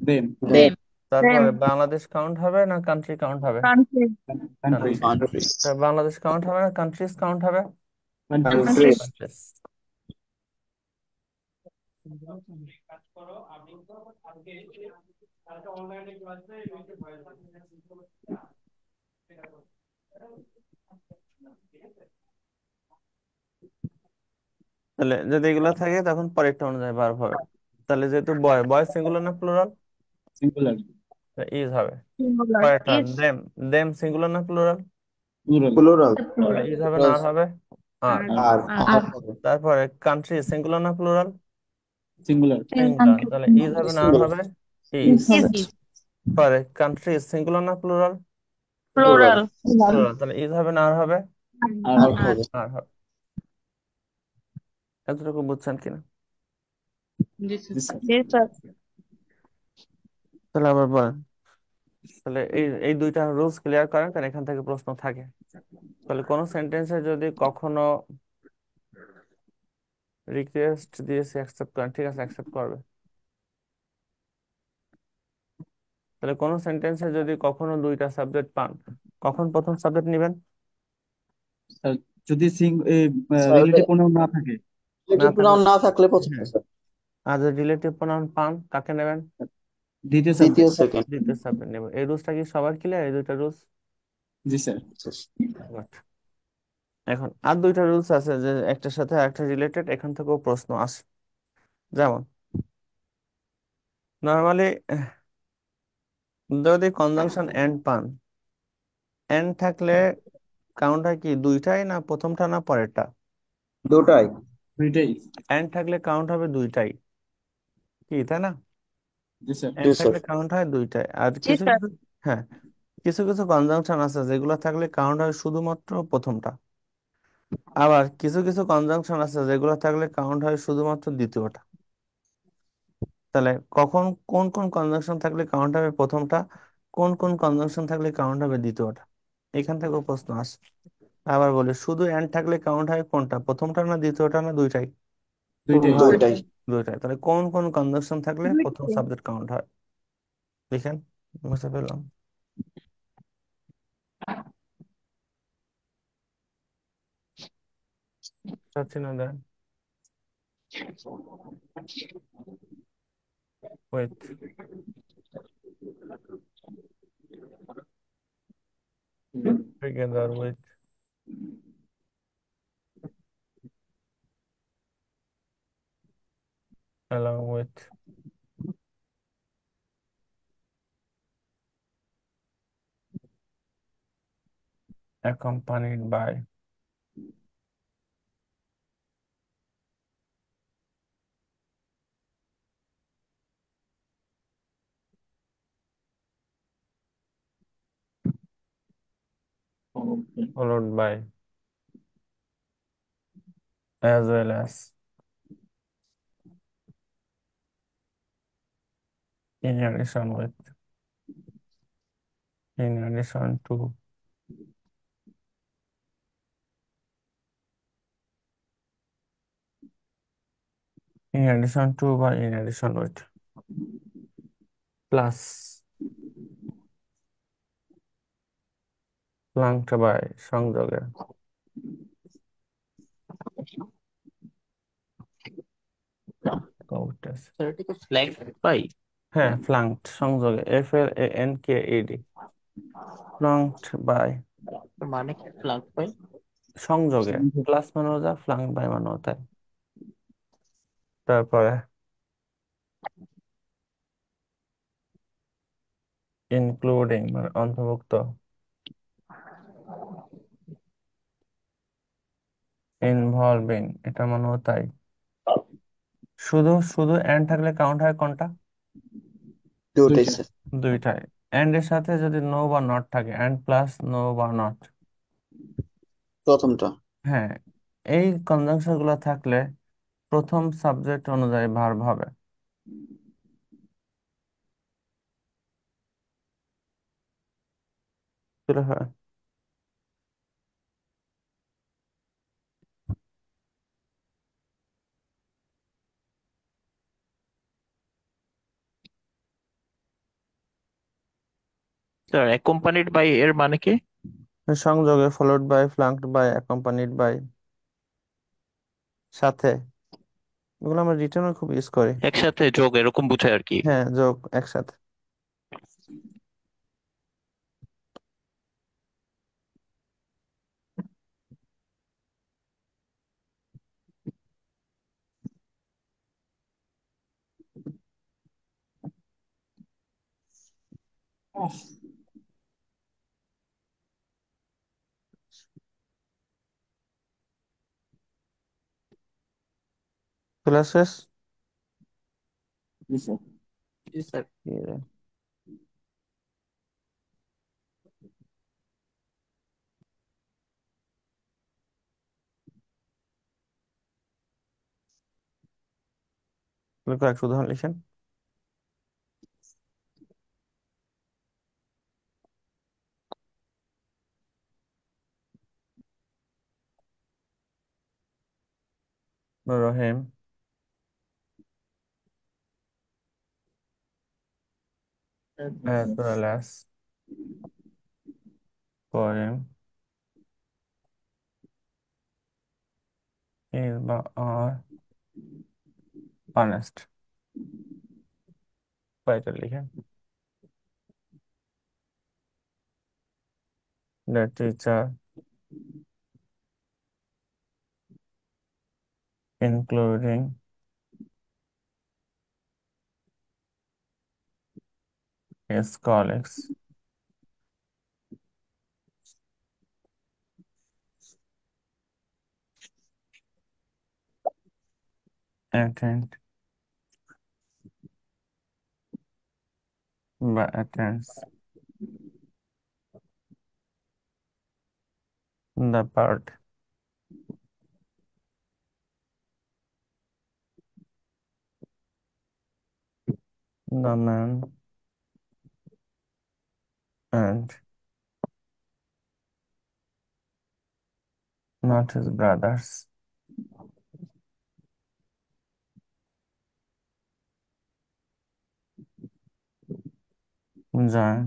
দেম। দেম। তারপরে Them. বাংলাদেশ কাউন্ট হবে না কান্ট্রি কাউন্ট হবে? Country. Country. Country. Country. Bangladesh count হবে না কান্ট্রিজ কাউন্ট হবে? কান্ট্রি। Country. Countries. তাহলে যদি এগুলো থাকে তখন পরেরটা অনুযায়ী ভার্ব হবে। তাহলে যেহেতু বয়, বয় সিঙ্গুলার না প্লুরাল? সিঙ্গুলার। ইজ হবে। Singular. পরেরটা Is দেম, দেম সিঙ্গুলার না প্লুরাল? প্লুরাল। প্লুরাল। the তাহলে plural. ইজ হবে না আর হবে? আর। আর Are হবে। তারপরে কান্ট্রি সিঙ্গুলার না প্লুরাল? সিঙ্গুলার। সিঙ্গুলার। country. তাহলে ইজ হবে না আর সিঙ্গুলার। হবে? Is is. হবে. পরে কান্ট্রি সিঙ্গুলার না plural? Plural. Plural. Plural. Plural. তাহলে ইজ হবে না আর হবে? আর। আর হবে। আর হবে। এতটুকু বুঝছেন কিনা? জি স্যার। Yes, sir. তাহলে আবার বলেন। তাহলে এই এই দুইটা রুলস ক্লিয়ার করেন, কারণ এখান থেকে প্রশ্ন থাকে। তাহলে কোন সেন্টেন্সে যদি কখনো রিকোয়েস্ট দিয়েছে অ্যাকসেপ্ট করেন, ঠিক আছে অ্যাকসেপ্ট করবে। তাহলে কোন সেন্টেন্সে যদি কখনো দুইটা সাবজেক্ট পান, কখন প্রথম সাবজেক্ট নেবেন? স্যার, যদি স্যার রিলেটিভ প্রোনাউন না থাকে। না রিলেটিভ থাকলে, প্রোনাউন না থাকলে প্রথমে হ্যাঁ, স্যার। আর যদি রিলেটিভ প্রোনাউন পান কাকে নেবেন? দ্বিতীয় দ্বিতীয় সাবজেক্ট। সেকেন্ড। দ্বিতীয় সাবজেক্ট নেবেন। এই রুলসটা কি সবার ক্লিয়ার, এই দুইটা রুলস? জি স্যার। এখন আর দুইটা রুলস আছে যে একটার সাথে একটা রিলেটেড, এখান থেকেও প্রশ্ন আসে। যেমন নর্মালি যদি কনজাংশন এন্ড পান, এন্ড থাকলে কাউন্ট হয় কি দুইটাই, না প্রথমটা না পরেরটা? দুটাই। দুইটাই। এন্ড থাকলে কাউন্ট হবে দুইটাই, কি তাই না? জি স্যার। জি এন্ড স্যার। থাকলে কাউন্ট হয় দুইটাই। আর জি কিছু স্যার। কিছু, হ্যাঁ, কিছু কিছু কনজাংশন আছে যেগুলো থাকলে কাউন্ট হয় শুধুমাত্র প্রথমটা। আবার কিছু কিছু কনজাংশন আছে যেগুলো থাকলে কাউন্ট হয় শুধুমাত্র দ্বিতীয়টা। তাহলে কখন কোন কোন কনজাংশন থাকলে কাউন্ট হবে প্রথমটা, কোন কোন কনজাংশন থাকলে কাউন্ট হবে দ্বিতীয়টা, এখান থেকেও প্রশ্ন আসে। আবার বলি, শুধু এন্ড থাকলে কাউন্ট হয় কোনটা, প্রথমটা না দ্বিতীয়টা না দুইটাই? দুইটাই। দুইটাই। দুইটাই। তাহলে কোন কোন কনজাংশন থাকলে প্রথম দুইটাই। সাবজেক্ট কাউন্ট হয়? দেখেন, বুঝতে পেলাম। চাচ্ছি না, দেন, wait, together with, along with, accompanied by, followed by, as well as, in addition with, in addition to, in addition to বা in addition with, plus, flanked by সংযোগে, কৌটেস। স্যার এটা কি ফ্ল্যাগ পাই? হ্যাঁ, ফ্লাঙ্কড সংযোগে, FLANKED, ফ্লাঙ্কড বাই মানে কি flag পাই? সংযোগে, plus মানেও যা, ফ্লাঙ্ক বাই মানেও তাই। তারপরে ইনক্লুডিং মানে অন্তর্ভুক্ত, ইনভলভিং এটা মানেও তাই। শুধু শুধু এন্ড থাকলে কাউন্ট হয় কোনটা? দুটাই দুইটা। স্যার। দুইটাই। এন্ড এর সাথে যদি নো বা নট থাকে, এন্ড প্লাস নো বা নট, প্রথমটা। হ্যাঁ, এই কনজাংশন গুলো থাকলে প্রথম সাবজেক্ট অনুযায়ী ভার্ব হবে। সেটা হয়। স্যার অ্যাকম্পানিড বাই এর মানে কি? সংযোগে, followed by, flanked by, accompanied by, সাথে, এগুলো আমরা রিটার্নে খুব ইউজ করি। একসাথে যোগ এরকম বুঝায় আর কি। হ্যাঁ, যোগ, একসাথে। ক্লাস শেষ? জি স্যার। জি স্যার। কি রে? কয়েকটা উদাহরণ লিখেন। রহিম, as well as, Karim, is বা are punished, কয়টা লিখেন। The teacher, including his colleagues attend বা attends the part the man and not his brothers join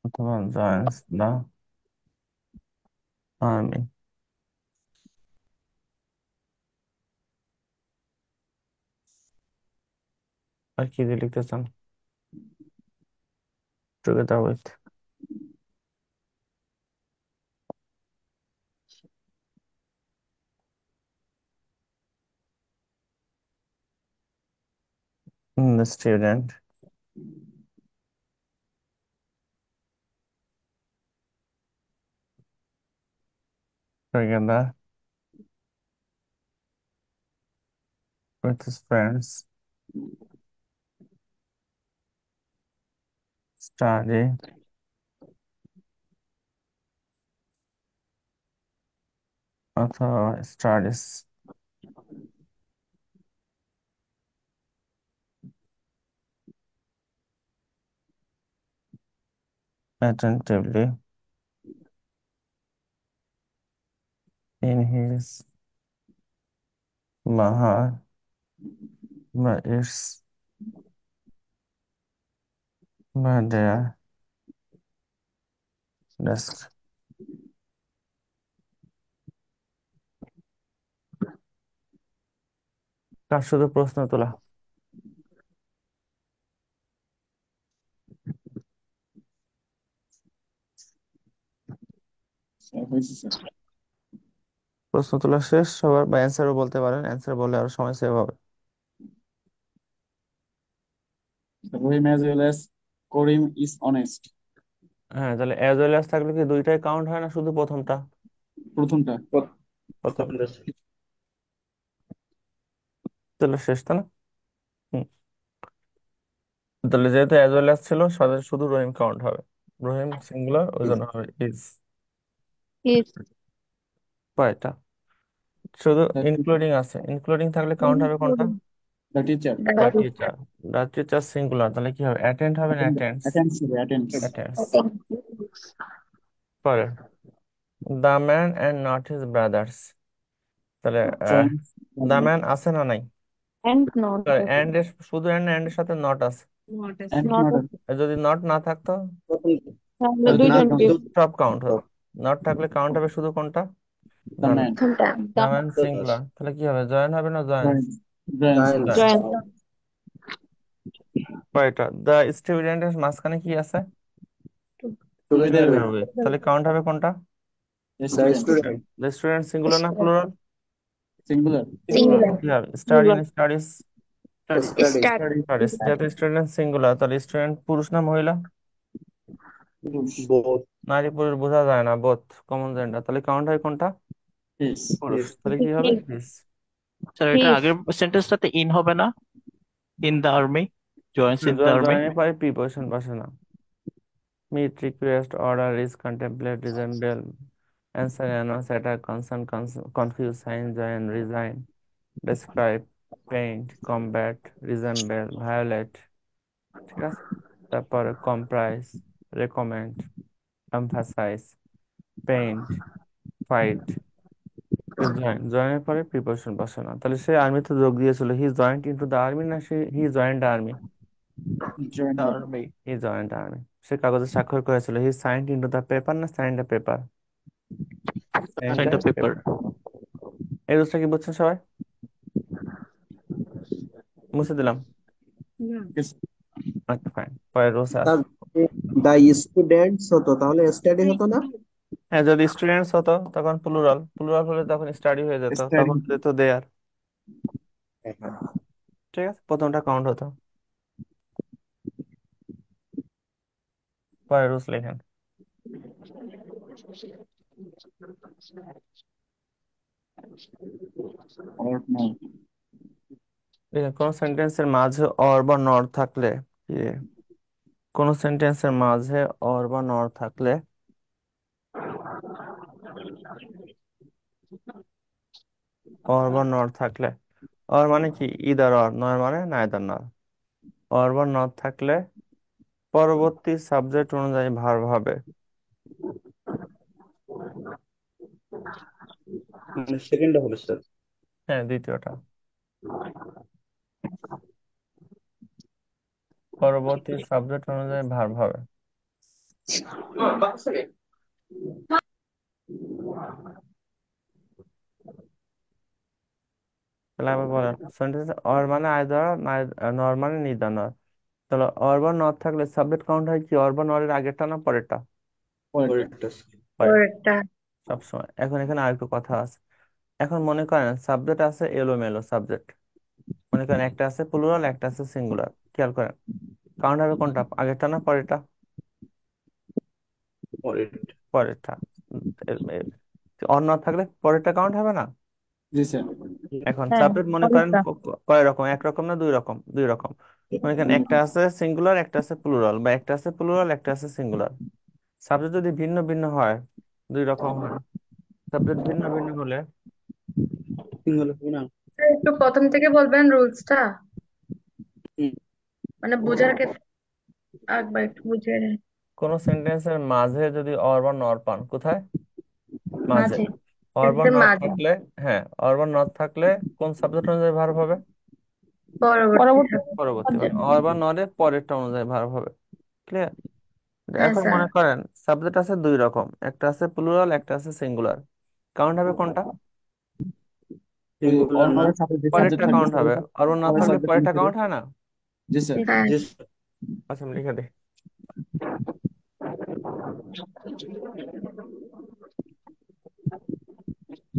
অথবা joins the army আর কি দিয়ে লিখতে চান together with the student together with his friends study অথবা studies attentively in his বা her বা its বা their desk কার শুধু প্রশ্ন তোলা হয়েছে স্যার। প্রশ্ন তোলা শেষ সবার বা অ্যান্সারও বলতে পারেন অ্যান্সার বললে আরো সময় সেভ হবে রহিম as well as Karim is honest। হ্যাঁ তাহলে অ্যাজ ওয়েল অ্যাজ থাকলে কি দুইটাই কাউন্ট হয় না শুধু প্রথমটা প্রথমটা প্রথম তাহলে শেষ তাই না হুম। তাহলে যেহেতু অ্যাজ ওয়েল অ্যাজ ছিল সাথে শুধু রহিম কাউন্ট হবে রহিম সিঙ্গুলার ওই জন্য হবে ইজ Yes. কয়টা শুধু ইনক্লুডিং আছে ইনক্লুডিং থাকলে কাউন্ট হবে কোনটা the teacher the teacher the teacher singular তাহলে কি হবে অ্যাটেন্ড হবে না অ্যাটেন্ডস অ্যাটেন্ডস অ্যাটেন্ডস পরে the man and not his brothers তাহলে জয়েন্টস দ্য ম্যান আছে না নাই And not. এন্ড এর শুধু এন্ড এর সাথে নট আছে এন্ড Not. নট আর যদি নট না থাকতো তাহলে তাহলে দুইজন সব কাউন্ট হতো নট থাকলে কাউন্ট হবে শুধু কোনটা the man the man singular তাহলে কি হবে জয়েন হবে না জয়েন্স জয়েন্টস join. কয়টা দ্য স্টুডেন্টের মাঝখানে কি আছে টুগেদার Together with। তাহলে কাউন্ট হবে কোনটা স্টুডেন্ট দ্য স্টুডেন্ট সিঙ্গুলার না প্লুরাল সিঙ্গুলার কি হবে study in studies Start. Studies যেহেতু স্টুডেন্ট সিঙ্গুলার তাহলে স্টুডেন্ট পুরুষ না মহিলা নারী পুরুষ বোঝা যায় না বোথ কমন জেন্ডার তাহলে কাউন্ট হয় কোনটা ইস পুরুষ তাহলে কি হবে his। স্যার এটা His. আগের সেন্টেন্সটাতে ইন হবে না, in the army, joins in the army. জয়েনের পরে প্রিপোজিশন বসে না meet request order is contemplate resemble answer announce attack concern confuse sign join resign describe paint combat resemble violate ঠিক আছে তারপরে comprise recommend emphasize paint fight জয়েনের পরে preposition বসে না তাহলে সে আর্মিতে যোগ দিয়েছিল he joined into the army না সে he joined the army joined army. He joined the army সে কাগজে স্বাক্ষর করেছিল he signed into the paper না signed the paper signed sign the the paper. Paper এই রুলসটা কি বুঝছেন সবাই মুছে দিলাম আচ্ছা ফাইন পরের রুলস স্যার দা স্টুডেন্টস হতো তাহলে স্টাডি হতো না? হ্যাঁ যদি স্টুডেন্টস হতো তখন প্লুরাল প্লুরাল হলে তখন স্টাডি হয়ে যেত তখন স্টাডি যেত দেয়ার ঠিক আছে, প্রথমটা কাউন্ট হতো। পরে রুলস লেখেন। or not? কোন সেন্টেন্সের মাঝে অর বা নর থাকলে কোন সেন্টেন্সের মাঝে অর বা নর থাকলে অর বা নর থাকলে, অর মানে কি ইদার অর, নর মানে নাইদার নর। অর বা নর থাকলে পরবর্তী সাবজেক্ট অনুযায়ী ভার্ব হবে। মানে সেকেন্ডটা হবে স্যার। হ্যাঁ, দ্বিতীয়টা। পরবর্তী সাবজেক্ট অনুযায়ী ভার্ব হবে। তাহলে আবার বলেন, সেন্টেন্স অর মানে আইদার, নর মানে নিদার নর। তাহলে অর বা নর থাকলে সাবজেক্ট কাউন্ট হয় কি অর বা নরের আগেরটা না পরেরটা? পরেরটা। পরেরটা। পরেরটা ওরটা। সবসময়। এখন এখানে আরেকটু কথা আছে। এখন মনে করেন সাবজেক্ট আছে এলোমেলো সাবজেক্ট, মনে করেন একটা আছে প্লুরাল একটা আছে সিঙ্গুলার, খেয়াল করেন কাউন্ট হবে কোনটা, আগেরটা না পরেরটা? পরেরটা। পরেরটা। অর নট থাকলে পরেরটা কাউন্ট হবে না? জি স্যার। এখন হ্যাঁ, সাবজেক্ট মনে করেন ওরটা। কয় রকম, একরকম না দুই রকম? দুই রকম। মনে করেন একটা আছে সিঙ্গুলার একটা আছে প্লুরাল, বা একটা আছে প্লুরাল একটা আছে সিঙ্গুলার। সাবজেক্ট যদি ভিন্ন ভিন্ন হয়, দুই রকম হয়, সাবজেক্ট ভিন্ন ভিন্ন হলে সিঙ্গেল হবে না। একটু প্রথম থেকে বলবেন রুলসটা, হুম, মানে বোঝার ক্ষেত্রে একবার একটু বুঝিয়ে দেন। কোন সেন্টেন্সের মাঝে যদি অর বা নর পান, কোথায়? মাঝে। মাঝে, অর বা একদম নর মাঝে। থাকলে, হ্যাঁ অর বা নর থাকলে কোন সাবজেক্ট অনুযায়ী ভার্ব হবে? পরবর্তী পরবর্তী সাবজেক্ট। পরবর্তী, মানে সাবজেক্ট। অর বা নরের পরেরটা অনুযায়ী ভার্ব হবে। ক্লিয়ার? হ্যাঁ এখন স্যার। মনে করেন সাবজেক্ট আছে দুই রকম, একটা আছে প্লুরাল একটা আছে সিঙ্গুলার, কাউন্ট হবে কোনটা? ওই সিঙ্গুলার না। অনরের সাথে যে সাবজেক্ট পরেরটা থাকবে কাউন্ট স্যার হবে। ওটা অর বা নর পরের থাকলে সাবজেক্ট পরেরটা লিখে কাউন্ট দেয়। হয় না? জি স্যার। হ্যাঁ। জি আচ্ছা, আমি লিখে দিই।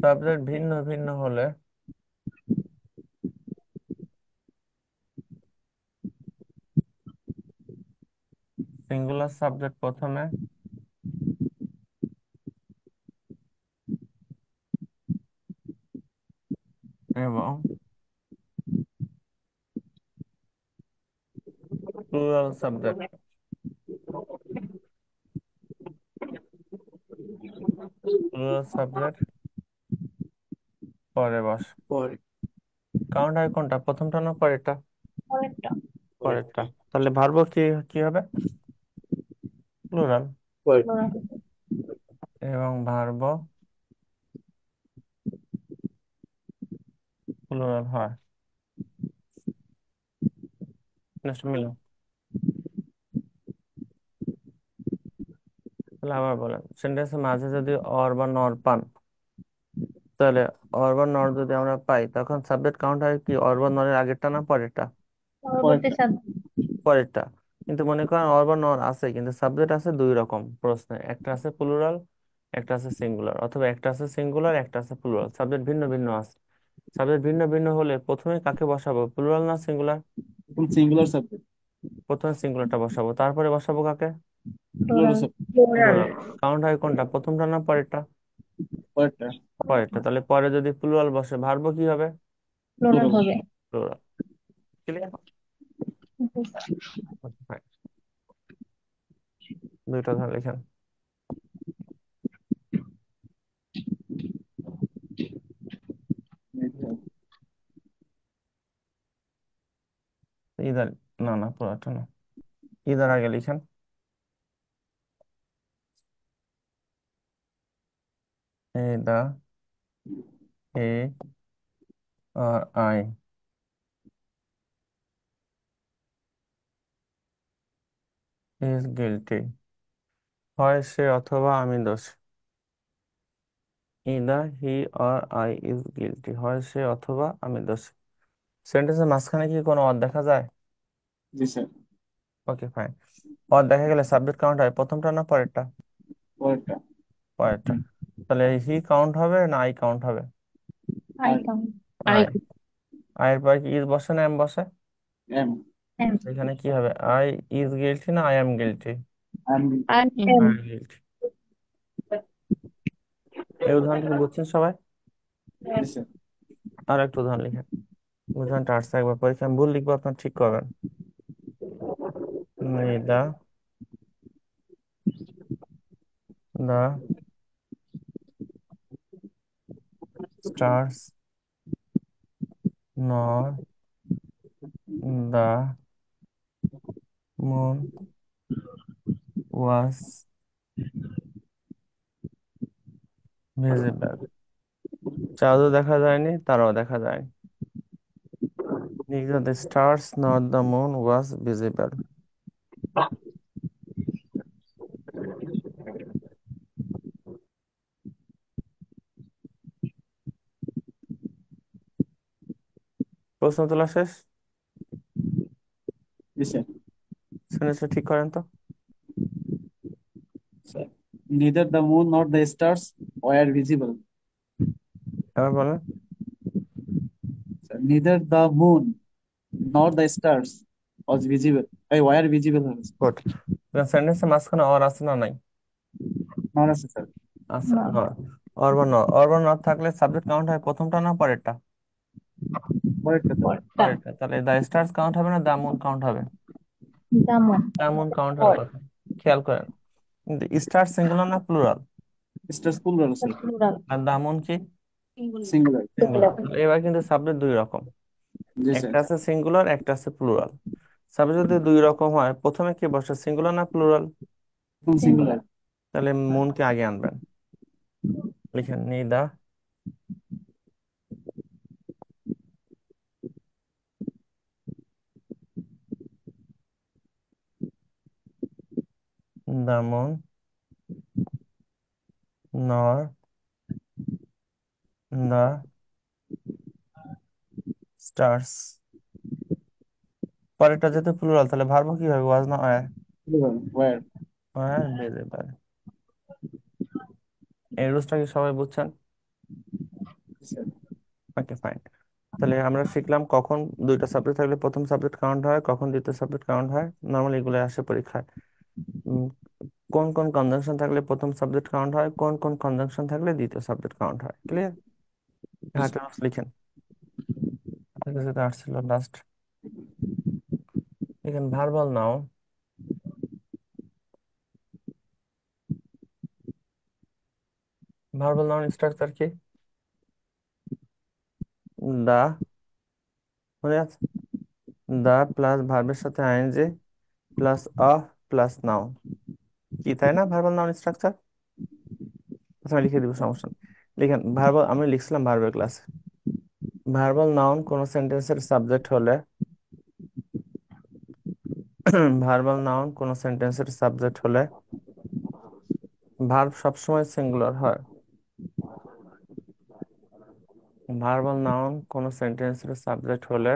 সাবজেক্ট ভিন্ন ভিন্ন হলে সিঙ্গুলার সাবজেক্ট প্রথমে এবং প্লুরাল সাবজেক্ট পরে বস। পরে। কাউন্ট হয় কোনটা, প্রথমটা না পরেরটা? পরেরটা। পরেরটা। তাহলে ভার্ব কি কি হবে? প্লুরাল। পরে। এবং ভার্ব প্লুরাল হয়। নেক্সট মিলো। তাহলে আবার বলেন, সেন্টেন্সের মাঝে যদি অর বা নর পান, তাহলে অর বা নর যদি আমরা পাই তখন সাবজেক্ট কাউন্ট হয় কি অর বা নরের আগেরটা না পরেরটা? পরবর্তী পরেরটা। সাবজেক্ট। পরেরটা। কিন্তু মনে করেন অর বা নর আছে কিন্তু সাবজেক্ট আছে দুই রকম প্রশ্নে, একটা আছে প্লুরাল একটা আছে সিঙ্গুলার, অথবা একটা আছে সিঙ্গুলার একটা আছে প্লুরাল, সাবজেক্ট ভিন্ন ভিন্ন আছে। সাবজেক্ট ভিন্ন ভিন্ন হলে প্রথমে কাকে বসাবো, প্লুরাল না সিঙ্গুলার? এখন সিঙ্গুলার সাবজেক্ট। প্রথমে সিঙ্গুলারটা বসাবো, তারপরে বসাবো কাকে? Plural plural. Subject. Plural. Plural. Count হয় কোনটা, প্রথমটা না পরেরটা? পরেরটা। পরেরটা। তাহলে পরে যদি প্লুরাল বসে ভার্ব কি হবে? Plural plural. হবে। প্লুরাল। ক্লিয়ার? দুইটা ধরে লিখেন। ইদার, না না পুরোটা না, ইদার আগে লিখেন। দা, হে, আর আই ইজ গিলটি, হয় সে অথবা আমি দোষী। ইদা he or I is guilty, হয় সে অথবা আমি দোষী। সেন্টেন্সের মাঝখানে কি কোনো অর দেখা যায়? জি স্যার। Okay fine. অর দেখা গেলে সাবজেক্ট কাউন্ট হয় প্রথমটা না পরেরটা? পরেরটা। পরেরটা। তাহলে হি কাউন্ট হবে না আই কাউন্ট হবে? I I. Count. I I. I এর পরে কি ইজ বসে না এম বসে? এম। এখানে কি হবে, আই ইজ গিলটি না I am guilty? I I am guilty. এই উদাহরণটা কি বুঝছেন সবাই? জি স্যার। আর একটু উদাহরণ লিখেন। উদাহরণটা আসছে একবার পরীক্ষা, আমি ভুল লিখবো, আপনার ঠিক করবেন। দা দা স্টার্স নর দা মুন ওয়াজ ভিজিবল। চাঁদও দেখা যায়নি, তারাও দেখা যায়নি। The stars, not the moon, was visible. প্রশ্ন তোলা শেষ। জি স্যার। সেন্টেন্সটা ঠিক করেন তো। Sir, neither the moon nor the stars were visible. এবার বলেন। Sir, neither the moon nor the stars was visible. Were visible হবে স্যার। গুড। সেন্টেন্সের মাঝখানে অর আছে না নাই? নর আছে স্যার। আছে, নর। অর বা নর, অর বা নর থাকলে সাবজেক্ট কাউন্ট হয় প্রথমটা না পরেরটা? পরেরটা স্যার। পরেরটা। তাহলে দ্য স্টার্স কাউন্ট হবে না দ্য মুন কাউন্ট হবে? দ্য মুন কাউন্ট হওয়ার কথা। খেয়াল করেন, স্টার সিঙ্গুলার না plural? Stars plural sir. Are the moon কি সিঙ্গুলার। সিঙ্গুলার? এবার কিন্তু সাবজেক্ট দুই রকম, জি স্যার। একটা আছে সিঙ্গুলার, একটা আছে প্লুরাল। সাবজেক্ট যদি দুই রকম হয়, প্রথমে কি বসে, সিঙ্গুলার না প্লুরাল? সিঙ্গুলার। তাহলে মুনকে আগে আনবেন। লিখেন দা দা মুন নর দা স্টার্স। পরেরটা যেহেতু প্লুরাল, তাহলে ভার্ব কি হবে, ওয়াজ না ওয়্যার? ওয়্যার। Wire visible. এই রুলসটা কি সবাই বুঝছেন? Okay fine. তাহলে আমরা শিখলাম কখন দুইটা সাবজেক্ট থাকলে প্রথম সাবজেক্ট কাউন্ট হয়, কখন দ্বিতীয় সাবজেক্ট কাউন্ট হয়। নর্মালি এগুলো আসে পরীক্ষায়। উম, কোন কোন কনজাংশন থাকলে প্রথম সাবজেক্ট কাউন্ট হয়, কোন কোন কনজাংশন থাকলে দ্বিতীয় সাবজেক্ট কাউন্ট হয়। ক্লিয়ার? হ্যাঁ, রুলস লিখেন। আপনার কাছে তো আসছিল লাস্ট। লিখেন verbal noun, verbal noun structure কি? দা, মনে আছে? দা প্লাস ভার্বের সাথে ING plus of plus noun, কি তাই না ভার্বাল নাউন স্ট্রাকচার? প্রথমে লিখে দিব, সমস্যা নেই। লিখেন ভার্বাল, আমি লিখছিলাম ভার্বের ক্লাসে। ভার্বাল নাউন কোন সেন্টেন্সের সাবজেক্ট হলে ভার্বাল নাউন কোন সেন্টেন্সের সাবজেক্ট হলে ভার্ব সবসময় সিঙ্গুলার হয়। ভার্বাল নাউন কোন সেন্টেন্সের সাবজেক্ট হলে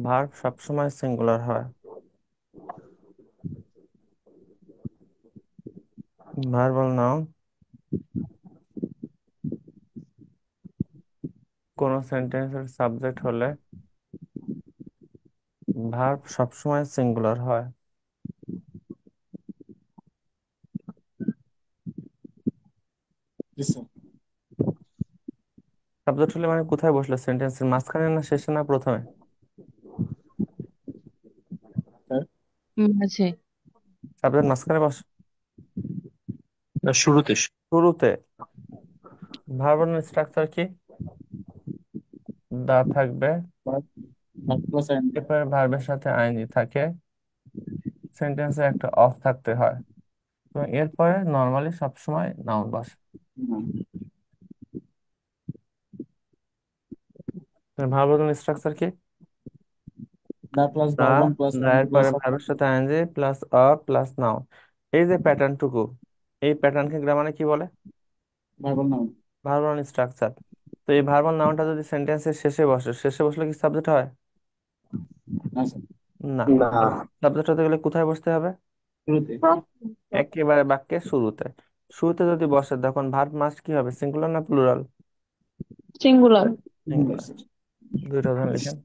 ভার্ব সবসময় সিঙ্গুলার হয়। ভার্বাল নাউন কোন সেন্টেন্সের সাবজেক্ট হলে ভার্ব সবসময় সিঙ্গুলার হয়। জি স্যার। সাবজেক্ট হলে মানে কোথায় বসলে, সেন্টেন্সের মাঝখানে না শেষে না প্রথমে? স্যার, আছে। সাবজেক্ট মাঝখানে বসে? শুরুতে। শুরুতে। ভার্বাল স্ট্রাকচার কি? দা থাকবে, প্লাস এরপরে ভার্বের সাথে আইএনজি থাকে, সেন্টেন্সে একটা অফ থাকতে হয়, এবং এরপরে নর্মালি সবসময় নাউন বসে। ভার্বাল স্ট্রাকচার কি? The plus the, verb one plus the one এর পরে প্লাস ভার্বের সাথে ING plus of plus noun. এই যে প্যাটার্নটুকু, এই প্যাটার্নকে গ্রামারে কি বলে? Verbal noun. Verbal structure. তো এই ভার্বাল নাউনটা যদি সেন্টেন্সের শেষে বসে, শেষে বসলে কি সাবজেক্ট হয়? না স্যার। না। না। সাবজেক্ট হতে গেলে কোথায় বসতে হবে? শুরুতে। একেবারে বাক্যের শুরুতে। শুরুতে যদি বসে, তখন ভার্ব মাস্ট কি হবে, সিঙ্গুলার না প্লুরাল? সিঙ্গুলার। সিঙ্গুলার। দুইটা উদাহরণ লিখেন।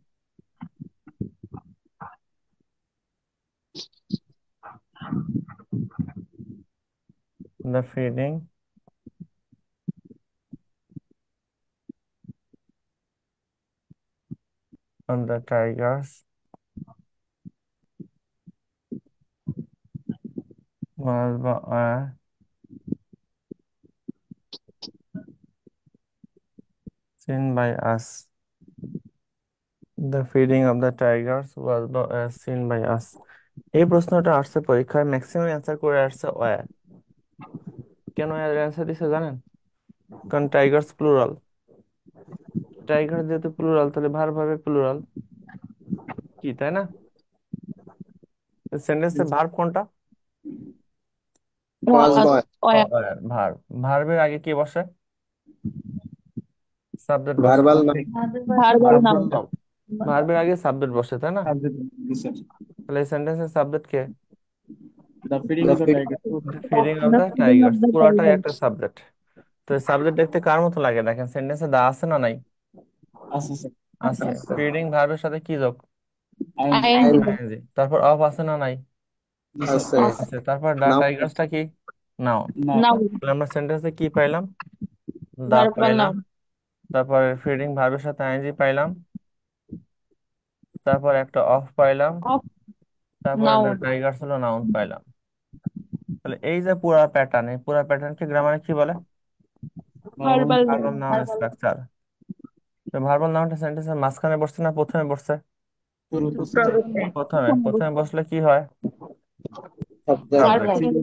The feeding on the tigers was seen by us. The feeding of the tigers was seen by us. এই প্রশ্নটা আসছে পরীক্ষায়, ম্যাক্সিমাম অ্যান্সার করে আসছে ওয়া। কেন এর অ্যান্সার দিছে জানেন? কারণ টাইগার্স প্লুরাল। টাইগার যেহেতু প্লুরাল, তাহলে ভার্ব হবে প্লুরাল, কি তাই না? সেন্টেন্সে ভার্ব কোনটা? ওয়াজ was বয় were ভার্ব। ভার্বের আগে কি বসে? সাবজেক্ট বসে। Verbal noun verbal verb noun. নাও। ভার্বের আগে সাবজেক্ট বসে, তাই না? Subject sir. তাহলে এই সেন্টেন্সের subject K? The feeding the of the feed tiger. Feeding of The the feeding of Tigers the পুরাটাই একটা tigers. সাবজেক্ট। তো সাবজেক্ট দেখতে কার মতো লাগে দেখেন, সেন্টেন্সে দা আছে না নাই? আছে স্যার। আছে। ফিডিং ভার্বের সাথে কি যোগ? আইএনজি। ing. আইএনজি। তারপর অফ আছে না নাই? জি স্যার। আছে Of. আছে। তারপর দা নাউন টাইগার্সটা কি? নাউন। নাও। Noun. তাহলে আমরা সেন্টেন্সে কি পাইলাম? দা Verbal পাইলাম, noun. তারপর ফিডিং ভার্বের সাথে আইএনজি পাইলাম, তারপর একটা অফ পাইলাম, Of. তারপর দা Noun. টাইগার্স হলো নাউন পাইলাম। তাহলে এই যে পুরা প্যাটার্ন, এই পুরা প্যাটার্নকে গ্রামারে কি বলে? Verbal verbal noun. Noun structure. তো ভার্বাল নাউনটা সেন্টেন্সের মাঝখানে বসছে না প্রথমে বসছে? শুরুতে স্যার। প্রভৃতি। প্রথমে। প্রথমে বসলে কি হয়? Subject Verb. সাবজেক্ট।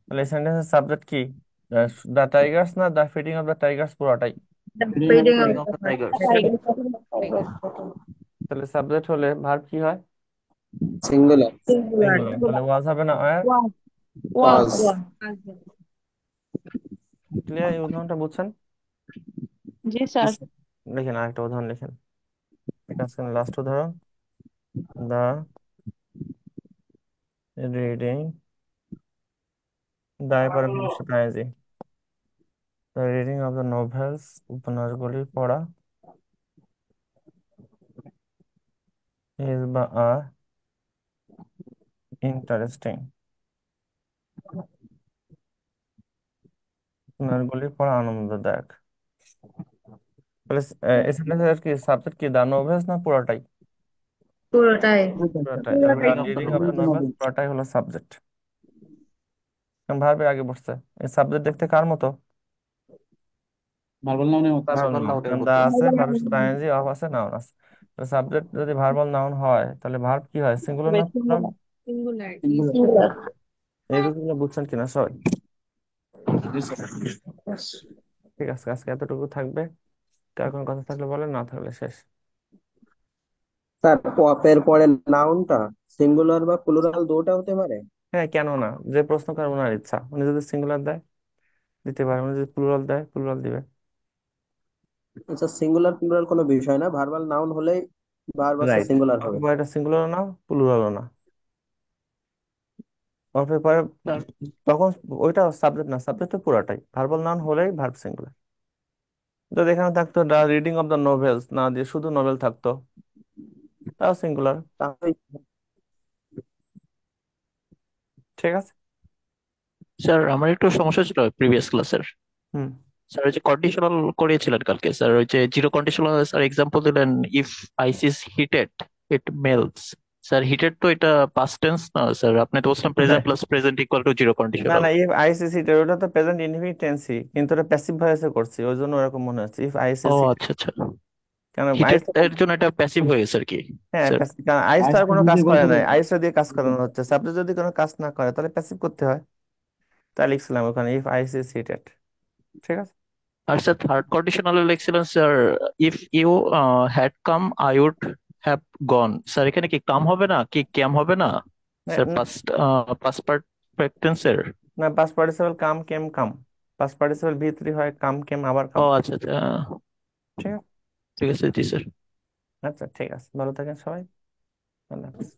তাহলে এই সেন্টেন্সের সাবজেক্ট কি? দা টাইগার্স না the feeding of the tigers পুরাটাই? The feeding of feeding of feeding of the the tigers. Tigers. তাহলে সাবজেক্ট হলে ভার্ব কি হয়? Singular singular. সিঙ্গুলার। তাহলে ওয়াজ হবে না were? Was. Was Was. One. Clear? এই উদাহরণটা বুঝছেন? জি স্যার। লিখেন, আরেকটা উদাহরণ লিখেন। এটা আছে লাস্ট উদাহরণ। দা রিডিং, দা পরে ভবিষ্যৎ ING. The reading of the novels, উপন্যাসগুলি পড়া, ইজ বা আর ইন্টারেস্টিং। উপন্যাসগুলি পড়া আনন্দদায়ক। তাহলে এই সেন্টেন্সের কি সাবজেক্ট কি? দা নোভেলস না পুরোটাই? পুরোটাই। পুরোটাই। তাহলে the reading of the reading of the novels. Novels পুরোটাই হলো সাবজেক্ট। ভার্বের আগে বসছে। এই সাবজেক্ট দেখতে কার মতো? ভার্বাল নাউনের মতো স্যার। Verbal verbal noun. নাউনের কারণ দা মতো। আছে, ভার্বের সাথে আইএনজি, অফ আছে, নাউন আছে। তো সাবজেক্ট যদি ভার্বাল নাউন হয়, তাহলে ভার্ব কি হয়? সিঙ্গুলার না প্লুরাল? Singular. সিঙ্গুলার। Singular. এই বিষয়গুলো বুঝছেন কিনা সবাই? জি স্যার। ঠিক আছে, আজকে এতটুকু থাকবে। কার কোনো কথা থাকলে বলেন, না থাকলে শেষ। স্যার পপের পরে নাউনটা সিঙ্গুলার বা প্লুরাল দুটো হতে পারে? হ্যাঁ, কেন না? যে প্রশ্ন করে ওনার ইচ্ছা, উনি যদি সিঙ্গুলার দেয় দিতে পারে, উনি যদি প্লুরাল দেয় প্লুরাল দিবে। আচ্ছা, সিঙ্গুলার প্লুরাল কোনো বিষয় না, ভার্বাল নাউন হলেই ভার্ব আছে রাইট। সিঙ্গুলার হবে। অথবা এটা সিঙ্গুলারও না প্লুরালও না। অথবা পরে স্যার তখন ওইটা সাবজেক্ট না, সাবজেক্ট তো পুরাটাই। ভার্বাল নাউন হলেই ভার্ব সিঙ্গুলার। যদি এখানে থাকতো the reading of the novels, না দিয়ে শুধু নোভেল থাকতো, তাও সিঙ্গুলার। তাহলে ঠিক আছে। স্যার আমার একটু সমস্যা ছিল প্রিভিয়াস ক্লাসের। হুম। স্যার ওই যে কন্ডিশনাল করিয়েছিলেন কালকে, স্যার ওই যে জিরো কন্ডিশনাল, স্যার এক্সাম্পল দিলেন if ice is heated it melts. Sir heated তো এটা পাস্ট টেন্স না স্যার, আপনি তো বলছিলেন present plus present equal to zero না কন্ডিশনাল। না, ইফ আইসিসি, ওটা তো প্রেজেন্ট ইনফিনিট টেন্সই, কিন্তু ওটা প্যাসিভ ভয়েসে করছি, ওই জন্য ওরকম মনে হচ্ছে ইফ ও আইসিসি। আচ্ছা আচ্ছা, কেন হিটেড আইস? এর জন্য এটা প্যাসিভ হয়ে গেছে আর কি হ্যাঁ স্যার। passive, কারণ আইস তো আইস আর তো কোনো কাজ নিজে করে বলতে নাই, পারবে। আইস দিয়ে কাজ করানো হচ্ছে। সাবজেক্ট যদি কোনো কাজ না করে, তাহলে প্যাসিভ করতে হয়। তাই লিখছিলাম ওখানে ইফ আইস ইজ হিটেড। ঠিক আছে। আর স্যার থার্ড কন্ডিশনালে লিখছিলেন sir if you had come I would have gone. Sir এখানে কি কাম হবে না, কি ক্যাম হবে না স্যার? পাস্ট পাস্ট পারফেক্ট টেন্সের। না, পাস্ট পার্টিসিপল কাম কেম কাম। পাস্ট পার্টিসিপল ভি3 হয়, কাম কেম আবার ও কাম। আচ্ছা আচ্ছা, ঠিক আছে। ঠিক আছে জি স্যার। আচ্ছা ঠিক আছে, ভালো থাকেন সবাই। আল্লাহ হাফেজ।